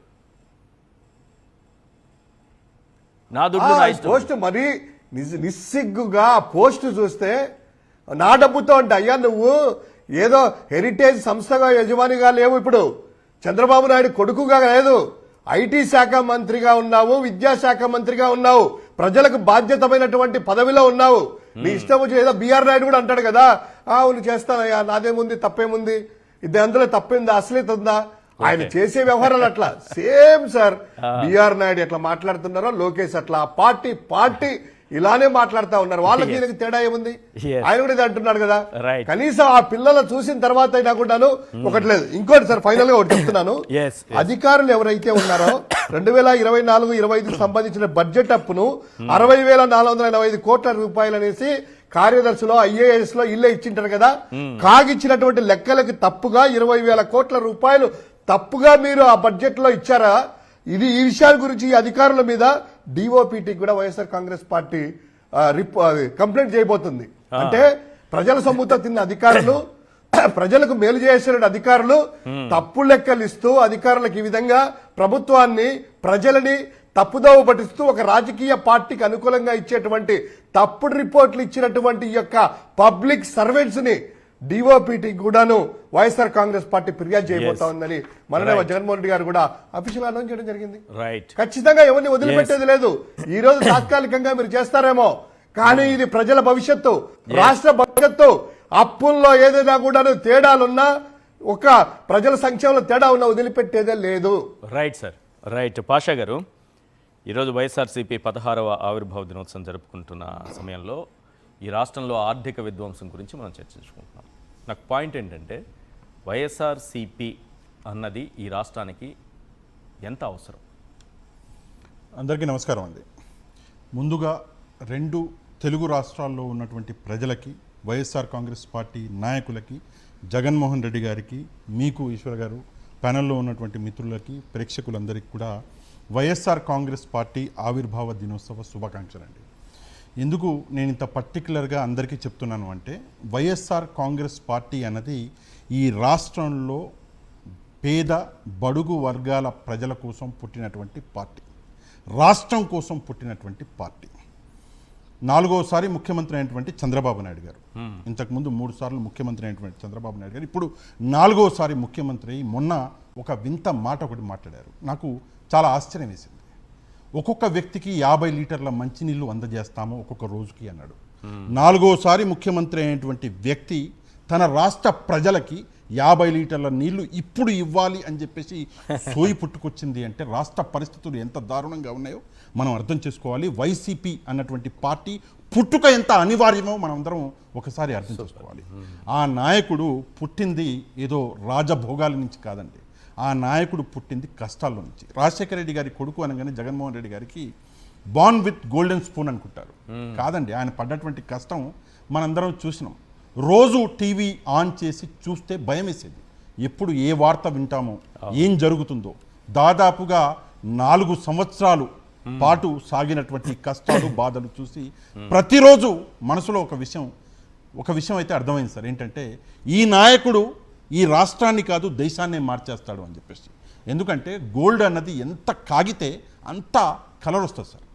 నా దుడ్డు నా ఇష్టం పోస్ట్ మరీ నిస్సిగ్గుగా పోస్ట్ చూస్తే, నా డబ్బుతో అంటే అయ్యా నువ్వు ఏదో హెరిటేజ్ సంస్థగా యజమానిగా లేవు, ఇప్పుడు చంద్రబాబు నాయుడు కొడుకుగా లేదు, IT శాఖ మంత్రిగా ఉన్నావు, విద్యాశాఖ మంత్రిగా ఉన్నావు, ప్రజలకు బాధ్యతమైనటువంటి పదవిలో ఉన్నావు. నీ ఇష్టం వచ్చి ఏదో BR నాయుడు కూడా అంటాడు కదా, అవును చేస్తానయ్యా, నాదేముంది, తప్పేముంది, ఇది అందులో తప్పేందా, అసలేత ఉందా? ఆయన చేసే వ్యవహారాలు అట్లా సేమ్ సార్. BR నాయుడు ఎట్లా మాట్లాడుతున్నారో లోకేష్ అట్లా పార్టీ ఇలానే మాట్లాడుతూ ఉన్నారు. వాళ్ళకి దీనికి తేడా ఏముంది? ఆయన కూడా ఇది అంటున్నాడు కదా. కనీసం ఆ పిల్లలు చూసిన తర్వాత అయినా కూడాను ఒకటి లేదు. ఇంకోటి సార్, ఫైనల్ గా ఒకటి చెప్తున్నాను, అధికారులు ఎవరైతే ఉన్నారో 2024-25 సంబంధించిన బడ్జెట్ అప్పును 60,485 కోట్ల రూపాయలు అనేసి కార్యదర్శిలో IAS లో ఇల్లే ఇచ్చింటారు కదా, కాగిచ్చినటువంటి లెక్కలకి తప్పుగా 20,000 కోట్ల రూపాయలు తప్పుగా మీరు ఆ బడ్జెట్ లో ఇచ్చారా? ఇది ఈ విషయాల గురించి అధికారుల మీద DOPT కూడా వైఎస్ఆర్ కాంగ్రెస్ పార్టీ కంప్లైంట్ చేయబోతుంది. అంటే ప్రజల సొమ్ముతో తిన్న అధికారులు, ప్రజలకు మేలు చేసిన అధికారులు తప్పు లెక్కలు ఇస్తూ అధికారులకు ఈ విధంగా ప్రభుత్వాన్ని, ప్రజలని తప్పుదోవ పట్టిస్తూ ఒక రాజకీయ పార్టీకి అనుకూలంగా ఇచ్చేటువంటి తప్పుడు రిపోర్ట్లు ఇచ్చినటువంటి ఈ యొక్క పబ్లిక్ సర్వెంట్స్ ని DOPT కూడాను వైఎస్ఆర్ కాంగ్రెస్ పార్టీ ఫిర్యాదు చేయబోతా ఉందని మననే జగన్మోహన్ రెడ్డి గారు కూడా అఫీషియల్ అనౌన్స్ చేయడం జరిగింది. ఖచ్చితంగా ఎవరిని వదిలిపెట్టేది లేదు. ఈ రోజు తాత్కాలికంగా మీరు చేస్తారేమో, కానీ ఇది ప్రజల భవిష్యత్తు, రాష్ట్ర భవిష్యత్తు. అప్పుల్లో ఏదైనా కూడాను తేడాలున్నా, ఒక ప్రజల సంక్షేమంలో తేడా ఉన్నా వదిలిపెట్టేదే లేదు. Right sir, right. పాషా గారు, ఈరోజు వైఎస్ఆర్సీపీ 16వ ఆవిర్భావ దినోత్సవం జరుపుకుంటున్న సమయంలో ఈ రాష్ట్రంలో ఆర్థిక విధ్వంసం గురించి మనం చర్చించుకుంటున్నాం. నాకు పాయింట్ ఏంటంటే, వైఎస్ఆర్సీపీ అన్నది ఈ రాష్ట్రానికి ఎంత అవసరం? అందరికీ నమస్కారం అండి. ముందుగా 2 తెలుగు రాష్ట్రాల్లో ఉన్నటువంటి ప్రజలకి, వైఎస్ఆర్ కాంగ్రెస్ పార్టీ నాయకులకి, జగన్మోహన్ రెడ్డి గారికి, మీకు ఈశ్వర్ గారు, ప్యానెల్లో ఉన్నటువంటి మిత్రులకి, ప్రేక్షకులందరికీ కూడా వైఎస్ఆర్ కాంగ్రెస్ పార్టీ ఆవిర్భావ దినోత్సవ శుభాకాంక్షలండి. ఎందుకు నేను ఇంత పర్టికులర్గా అందరికీ చెప్తున్నాను అంటే, వైఎస్ఆర్ కాంగ్రెస్ పార్టీ అన్నది ఈ రాష్ట్రంలో పేద బడుగు వర్గాల ప్రజల కోసం పుట్టినటువంటి పార్టీ, రాష్ట్రం కోసం పుట్టినటువంటి పార్టీ. 4వసారి ముఖ్యమంత్రి అయినటువంటి చంద్రబాబు నాయుడు గారు, ఇంతకుముందు 3 సార్లు ముఖ్యమంత్రి అయినటువంటి చంద్రబాబు నాయుడు గారు ఇప్పుడు 4వసారి ముఖ్యమంత్రి. మొన్న ఒక వింత మాట ఒకటి మాట్లాడారు, నాకు చాలా ఆశ్చర్యం వేసింది. ఒక్కొక్క వ్యక్తికి 50 లీటర్ల మంచినీళ్ళు అందజేస్తాము ఒక్కొక్క రోజుకి అన్నాడు. 4వసారి ముఖ్యమంత్రి అయినటువంటి వ్యక్తి తన రాష్ట్ర ప్రజలకి 50 లీటర్ల నీళ్లు ఇప్పుడు ఇవ్వాలి అని చెప్పేసి సోయి పుట్టుకొచ్చింది అంటే రాష్ట్ర పరిస్థితులు ఎంత దారుణంగా ఉన్నాయో మనం అర్థం చేసుకోవాలి. వైసీపీ అన్నటువంటి పార్టీ పుట్టుక ఎంత అనివార్యమో మనం అందరం ఒకసారి అర్థం చేసుకోవాలి. ఆ నాయకుడు పుట్టింది ఏదో రాజభోగాల నుంచి కాదండి. ఆ నాయకుడు పుట్టింది కష్టాల్లో నుంచి. రాజశేఖర రెడ్డి గారి కొడుకు అనగానే జగన్మోహన్ రెడ్డి గారికి బార్న్ విత్ గోల్డెన్ స్పూన్ అనుకుంటారు. కాదండి, ఆయన పడ్డటువంటి కష్టం మనందరం చూసినాం. రోజు టీవీ ఆన్ చేసి చూస్తే భయం వేసేది. ఎప్పుడు ఏ వార్త వింటామో, ఏం జరుగుతుందో. దాదాపుగా 4 సంవత్సరాలు పాటు సాగినటువంటి కష్టాలు బాధలు చూసి ప్రతిరోజు మనసులో ఒక విషయం అయితే అర్థమైంది సార్. ఏంటంటే ఈ నాయకుడు ఈ రాష్ట్రాన్ని కాదు దేశాన్నే మార్చేస్తాడు అని చెప్పేసి. ఎందుకంటే గోల్డ్ అన్నది ఎంత కాగితే అంత కలర్ వస్తుంది సార్.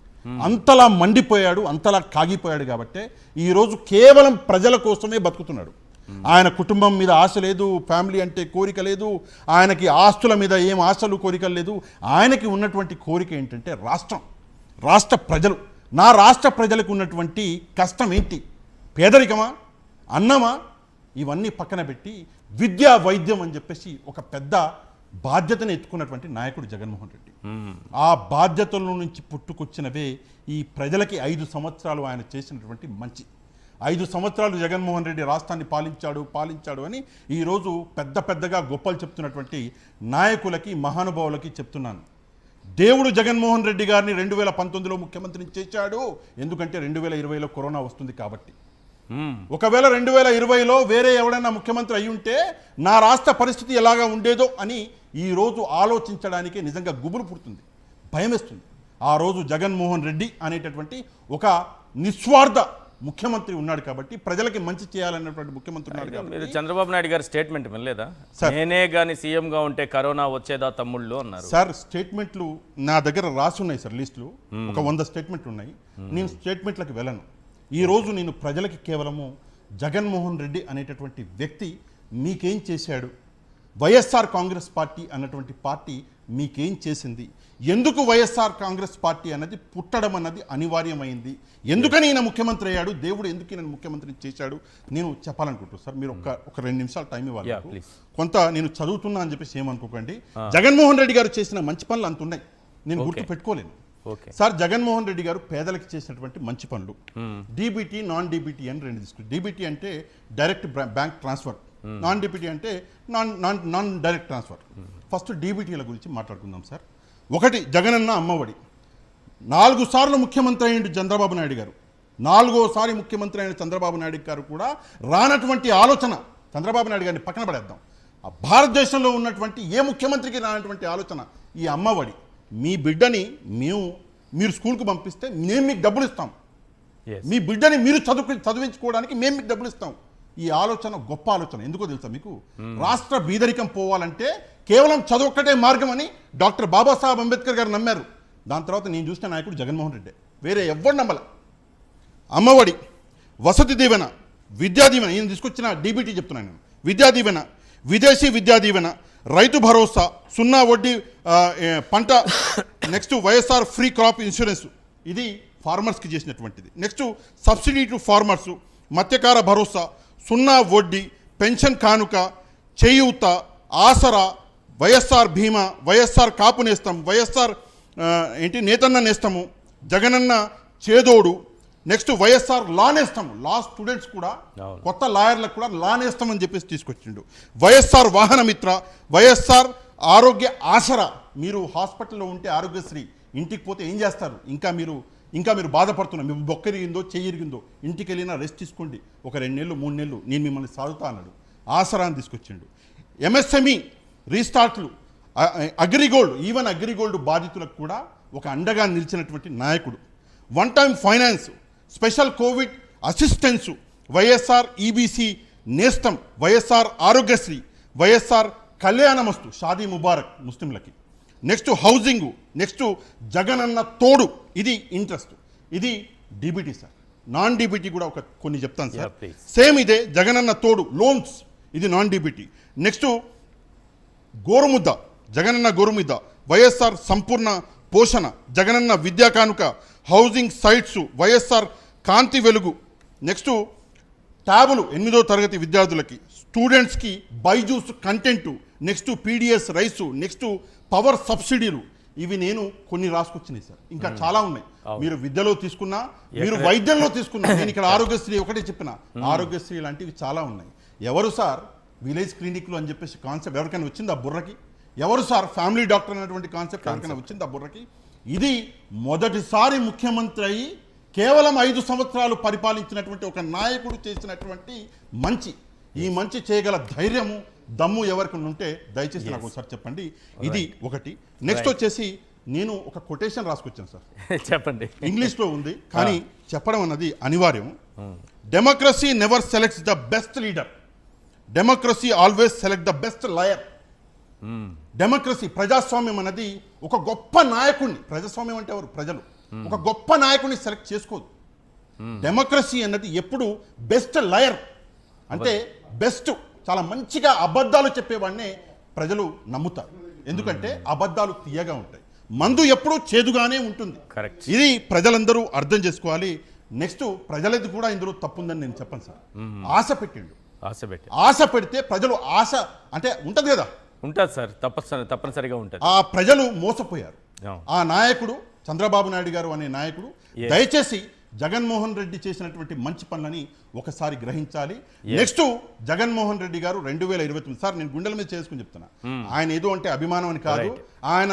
అంతలా మండిపోయాడు, అంతలా కాగిపోయాడు. కాబట్టి ఈరోజు కేవలం ప్రజల కోసమే బతుకుతున్నాడు. ఆయన కుటుంబం మీద ఆశ లేదు, ఫ్యామిలీ అంటే కోరిక లేదు, ఆయనకి ఆస్తుల మీద ఏం ఆశలు కోరికలు లేదు. ఆయనకి ఉన్నటువంటి కోరిక ఏంటంటే రాష్ట్ర ప్రజలు. నా రాష్ట్ర ప్రజలకు ఉన్నటువంటి కష్టం ఏంటి? పేదరికమా, అన్నమా? ఇవన్నీ పక్కన పెట్టి విద్యా వైద్యం అని చెప్పేసి ఒక పెద్ద బాధ్యతను ఎత్తుకున్నటువంటి నాయకుడు జగన్మోహన్ రెడ్డి. ఆ బాధ్యతల నుంచి పుట్టుకొచ్చినవే ఈ ప్రజలకి 5 సంవత్సరాలు ఆయన చేసినటువంటి మంచి. 5 సంవత్సరాలు జగన్మోహన్ రెడ్డి రాష్ట్రాన్ని పాలించాడు అని ఈరోజు పెద్దగా గొప్పలు చెప్తున్నటువంటి నాయకులకి, మహానుభావులకి చెప్తున్నాను. దేవుడు జగన్మోహన్ రెడ్డి గారిని 2019లో ముఖ్యమంత్రిని చేశాడు. ఎందుకంటే 2020లో కరోనా వస్తుంది కాబట్టి. ఒకవేళ 2020లో వేరే ఎవడైనా ముఖ్యమంత్రి అయి ఉంటే నా రాష్ట్ర పరిస్థితి ఎలాగా ఉండేదో అని ఈరోజు ఆలోచించడానికి నిజంగా గుబురు పుడుతుంది, భయం వేస్తుంది. ఆ రోజు జగన్మోహన్ రెడ్డి అనేటటువంటి ఒక నిస్వార్థ ముఖ్యమంత్రి ఉన్నాడు కాబట్టి, ప్రజలకి మంచి చేయాలన్నటువంటి ముఖ్యమంత్రి ఉన్నాడు కాబట్టి. మీరు చంద్రబాబు నాయుడు గారి స్టేట్మెంట్ వినలేదా? నేనే గాని సీఎంగా ఉంటే కరోనా వచ్చేదా తమ్ముళ్ళు అన్నారు సార్. స్టేట్మెంట్లు నా దగ్గర రాసి ఉన్నాయి సార్, లిస్టులు ఒక 100 స్టేట్మెంట్లు ఉన్నాయి. నేను స్టేట్మెంట్లకు వెళ్ళను. ఈరోజు నేను ప్రజలకి కేవలము జగన్మోహన్ రెడ్డి అనేటటువంటి వ్యక్తి మీకేం చేశాడు, వైఎస్ఆర్ కాంగ్రెస్ పార్టీ అన్నటువంటి పార్టీ మీకేం చేసింది, ఎందుకు వైఎస్ఆర్ కాంగ్రెస్ పార్టీ అన్నది పుట్టడం అన్నది అనివార్యమైంది, ఎందుకని ఈయన ముఖ్యమంత్రి అయ్యాడు, దేవుడు ఎందుకు ఈయన ముఖ్యమంత్రి చేశాడు, నేను చెప్పాలనుకుంటున్నాను సార్. మీరు ఒక 2 నిమిషాలు టైం ఇవ్వాలి. కొంత నేను చదువుతున్నా అని చెప్పేసి ఏమనుకోకండి. జగన్మోహన్ రెడ్డి గారు చేసిన మంచి పనులు అంత ఉన్నాయి, నేను గుర్తు పెట్టుకోలేను సార్. జగన్మోహన్ రెడ్డి గారు పేదలకు చేసినటువంటి మంచి పనులు, డీబీటీ, నాన్ డీబీటీ అని 2 తీసుకుంటారు. డీబీటీ అంటే direct bank transfer, non DBT అంటే నాన్ డైరెక్ట్ ట్రాన్స్ఫర్. ఫస్ట్ డీబీటీల గురించి మాట్లాడుకుందాం సార్. 1 జగనన్న అమ్మఒడి. 4 సార్లు ముఖ్యమంత్రి అయిన చంద్రబాబు నాయుడు గారు, 4వసారి ముఖ్యమంత్రి అయిన చంద్రబాబు నాయుడు గారు కూడా రానటువంటి ఆలోచన, చంద్రబాబు నాయుడు గారిని పక్కన పడేద్దాం, భారతదేశంలో ఉన్నటువంటి ఏ ముఖ్యమంత్రికి రానటువంటి ఆలోచన ఈ అమ్మఒడి. మీ బిడ్డని మీరు స్కూల్కి పంపిస్తే మేము మీకు డబ్బులు ఇస్తాం, మీ బిడ్డని మీరు చదివించుకోవడానికి మేము మీకు డబ్బులు ఇస్తాం. ఈ ఆలోచన గొప్ప ఆలోచన. ఎందుకో తెలుసా మీకు? రాష్ట్ర బీదరికం పోవాలంటే కేవలం చదువు ఒక్కటే మార్గం అని డాక్టర్ బాబాసాహెబ్ అంబేద్కర్ గారు నమ్మారు. దాని తర్వాత నేను చూసిన నాయకుడు జగన్మోహన్ రెడ్డి, వేరే ఎవ్వరు నమ్మల. అమ్మఒడి, వసతి దీవెన, విద్యా దీవెన, ఈయన తీసుకొచ్చిన డీబీటీ చెప్తున్నాను నేను. విద్యా దీవెన, విదేశీ విద్యా దీవెన, రైతు భరోసా, 0 వడ్డీ పంట, next YSR free crop insurance, ఇది ఫార్మర్స్కి చేసినటువంటిది. నెక్స్ట్ సబ్సిడీ టు ఫార్మర్స్, మత్స్యకార భరోసా, 0 వడ్డీ, పెన్షన్ కానుక, చేయూత, ఆసరా, వైఎస్ఆర్ భీమా, వైఎస్ఆర్ కాపు నేస్తం, వైఎస్ఆర్ నేతన్న నేస్తము, జగనన్న చేదోడు, నెక్స్ట్ వైఎస్ఆర్ లా నేస్తము, లా స్టూడెంట్స్ కూడా, కొత్త లాయర్లకు కూడా లా నేస్తం అని చెప్పేసి తీసుకొచ్చిండు. వైఎస్ఆర్ వాహన మిత్ర, వైఎస్ఆర్ ఆరోగ్య ఆసరా. మీరు హాస్పిటల్లో ఉంటే ఆరోగ్యశ్రీ, ఇంటికి పోతే ఏం చేస్తారు? ఇంకా మీరు బాధపడుతున్నారు, మీకు బొక్కరిగిందో చెయ్యిరిగిందో, ఇంటికి వెళ్ళినా రెస్ట్ తీసుకోండి, ఒక 2 నెలలు 3 నెలలు నేను మిమ్మల్ని సాగుతా అన్నాడు. ఆసరాన్ని తీసుకొచ్చిండు. ఎంఎస్ఎంఈ రీస్టార్ట్లు, అగ్రిగోల్డ్, ఈవెన్ అగ్రిగోల్డ్ బాధితులకు కూడా ఒక అండగా నిలిచినటువంటి నాయకుడు. 1 time finance, special covid assistance, YSR EBC నేస్తం, వైఎస్ఆర్ ఆరోగ్యశ్రీ, వైఎస్ఆర్ కళ్యాణమస్తు, షాదీ ముబారక్ ముస్లింలకి. నెక్స్ట్ హౌసింగు, నెక్స్ట్ జగనన్న తోడు, ఇది ఇంట్రెస్ట్, ఇది డీబీటీ సార్. నాన్ డీబీటీ కూడా కొన్ని చెప్తాను సార్. సేమ్ ఇదే జగనన్న తోడు లోన్స్, ఇది నాన్ డీబీటీ. నెక్స్ట్ గోరుముద్ద, జగనన్న గోరుముద్ద, వైఎస్ఆర్ సంపూర్ణ పోషణ, జగనన్న విద్యా కానుక, హౌసింగ్ సైట్స్, వైఎస్ఆర్ కాంతి వెలుగు, నెక్స్ట్ ట్యాబులు 8వ తరగతి విద్యార్థులకి, స్టూడెంట్స్కి Byju's content, next PDS rice, next power సబ్సిడీలు. ఇవి నేను కొన్ని రాసుకొచ్చినాయి సార్, ఇంకా చాలా ఉన్నాయి. మీరు విద్యలో తీసుకున్నా, మీరు వైద్యంలో తీసుకున్నా, నేను ఇక్కడ ఆరోగ్యశ్రీ ఒకటే చెప్పిన, ఆరోగ్యశ్రీ లాంటివి చాలా ఉన్నాయి. ఎవరు సార్ విలేజ్ క్లినిక్లు అని చెప్పేసి కాన్సెప్ట్ ఎవరికైనా వచ్చింది ఆ బుర్రకి? ఎవరు సార్ ఫ్యామిలీ డాక్టర్ అనేటువంటి కాన్సెప్ట్ ఎవరికైనా వచ్చింది ఆ బుర్రకి? ఇది మొదటిసారి ముఖ్యమంత్రి అయ్యి కేవలం 5 సంవత్సరాలు పరిపాలించినటువంటి ఒక నాయకుడు చేసినటువంటి మంచి. ఈ మంచి చేయగల ధైర్యము, దమ్ము ఎవరికి ఉంటే దయచేసి నాకు ఒకసారి చెప్పండి. ఇది ఒకటి. నెక్స్ట్ వచ్చేసి నేను ఒక కొటేషన్ రాసుకొచ్చాను సార్, చెప్పండి. ఇంగ్లీష్లో ఉంది కానీ చెప్పడం అన్నది అనివార్యం. Democracy never selects the best leader, democracy always select the best liar. Democracy, ప్రజాస్వామ్యం అన్నది ఒక గొప్ప నాయకుడిని, ప్రజాస్వామ్యం అంటే ఎవరు? ప్రజలు. ఒక గొప్ప నాయకుడిని సెలెక్ట్ చేసుకోదు. డెమోక్రసీ అన్నది ఎప్పుడు బెస్ట్ లయర్ అంటే బెస్ట్, చాలా మంచిగా అబద్ధాలు చెప్పేవాడినే ప్రజలు నమ్ముతారు. ఎందుకంటే అబద్ధాలు తీయగా ఉంటాయి, మందు ఎప్పుడూ చేదుగానే ఉంటుంది. కరెక్ట్. ఇది ప్రజలందరూ అర్థం చేసుకోవాలి. నెక్స్ట్ ప్రజలది కూడా ఇందులో తప్పుందని నేను చెప్పను సార్. ఆశ పెట్టిండు, ఆశ పెడితే ప్రజలు ఆశ అంటే ఉంటది కదా, ఉంటుంది సార్, తప్పనిసరిగా ఉంటుంది. ఆ ప్రజలు మోసపోయారు. ఆ నాయకుడు చంద్రబాబు నాయుడు గారు అనే నాయకుడు దయచేసి జగన్మోహన్ రెడ్డి చేసినటువంటి మంచి పనులని ఒకసారి గ్రహించాలి. నెక్స్ట్ జగన్మోహన్ రెడ్డి గారు 2029 సార్, నేను గుండెల మీద చేసుకుని చెప్తున్నా, ఆయన ఏదో అంటే అభిమానం అని కాదు, ఆయన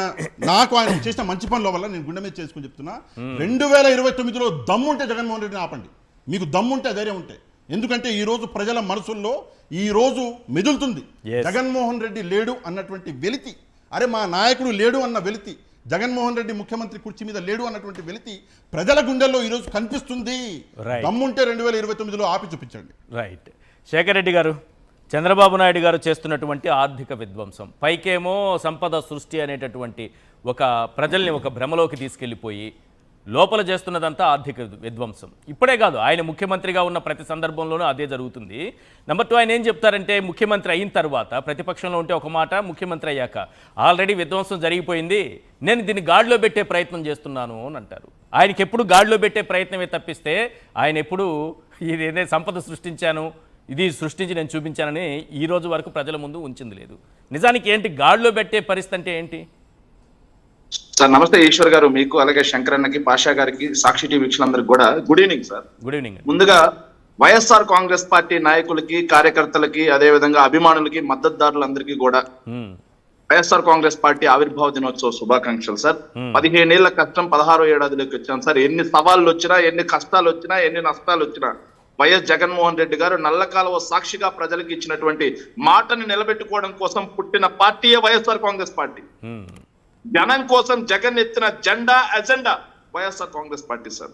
చేసిన మంచి పనుల వల్ల నేను గుండె మీద చేసుకుని చెప్తున్నా. 2029లో దమ్ముంటే జగన్మోహన్ రెడ్డిని ఆపండి, మీకు దమ్ముంటే ధైర్యం ఉంటే. ఎందుకంటే ఈ రోజు ప్రజల మనసుల్లో ఈ రోజు మెదులుతుంది జగన్మోహన్ రెడ్డి లేడు అన్నటువంటి వెలితి. అరే మా నాయకుడు లేడు అన్న వెలితి, జగన్మోహన్ రెడ్డి ముఖ్యమంత్రి కుర్చీ మీద లేడు అన్నటువంటి వెలితి ప్రజల గుండెల్లో ఈరోజు కనిపిస్తుంది. దమ్ముంటే 2029లో ఆపి చూపించండి. రైట్. శేఖర్ రెడ్డి గారు, చంద్రబాబు నాయుడు గారు చేస్తున్నటువంటి ఆర్థిక విధ్వంసం, పైకేమో సంపద సృష్టి అనేటటువంటి ఒక ప్రజల్ని ఒక భ్రమలోకి తీసుకెళ్లిపోయి లోపల చేస్తున్నదంతా ఆర్థిక విధ్వంసం. ఇప్పుడే కాదు, ఆయన ముఖ్యమంత్రిగా ఉన్న ప్రతి సందర్భంలోనూ అదే జరుగుతుంది. నెంబర్ 2, ఆయన ఏం చెప్తారంటే ముఖ్యమంత్రి అయిన తర్వాత ప్రతిపక్షంలో ఉంటే ఒక మాట, ముఖ్యమంత్రి అయ్యాక ఆల్రెడీ విధ్వంసం జరిగిపోయింది, నేను దీన్ని గాడిలో పెట్టే ప్రయత్నం చేస్తున్నాను అని అంటారు. ఆయనకి ఎప్పుడు గాడిలో పెట్టే ప్రయత్నమే తప్పిస్తే ఆయన ఎప్పుడు ఇదేదే సంపద సృష్టించాను, ఇది సృష్టించి నేను చూపించానని ఈ రోజు వరకు ప్రజల ముందు ఉంచింది లేదు. నిజానికి ఏంటి గాడిలో పెట్టే పరిస్థితి అంటే ఏంటి? సార్ నమస్తే ఈశ్వర్ గారు, మీకు అలాగే శంకరన్నకి, పాషా గారికి, సాక్షి టీవీ వీక్షకులందరికీ కూడా good evening sir. Good evening. ముందుగా వైఎస్ఆర్ కాంగ్రెస్ పార్టీ నాయకులకి, కార్యకర్తలకి, అదే విధంగా అభిమానులకి, మద్దతుదారులందరికీ కూడా వైఎస్ఆర్ కాంగ్రెస్ పార్టీ ఆవిర్భావ దినోత్సవ శుభాకాంక్షలు సార్. 15 ఏళ్ల కష్టం 16వ ఏడాదిలోకి వచ్చాం సార్. ఎన్ని సవాళ్ళు వచ్చినా, ఎన్ని కష్టాలు వచ్చినా, ఎన్ని నష్టాలు వచ్చినా వైఎస్ జగన్మోహన్ రెడ్డి గారు నల్లకాలువ సాక్షిగా ప్రజలకు ఇచ్చినటువంటి మాటని నిలబెట్టుకోవడం కోసం పుట్టిన పార్టీయే వైఎస్ఆర్ కాంగ్రెస్ పార్టీ. జనం కోసం జగన్ ఎత్తిన జెండా, agenda YSR Congress party sir.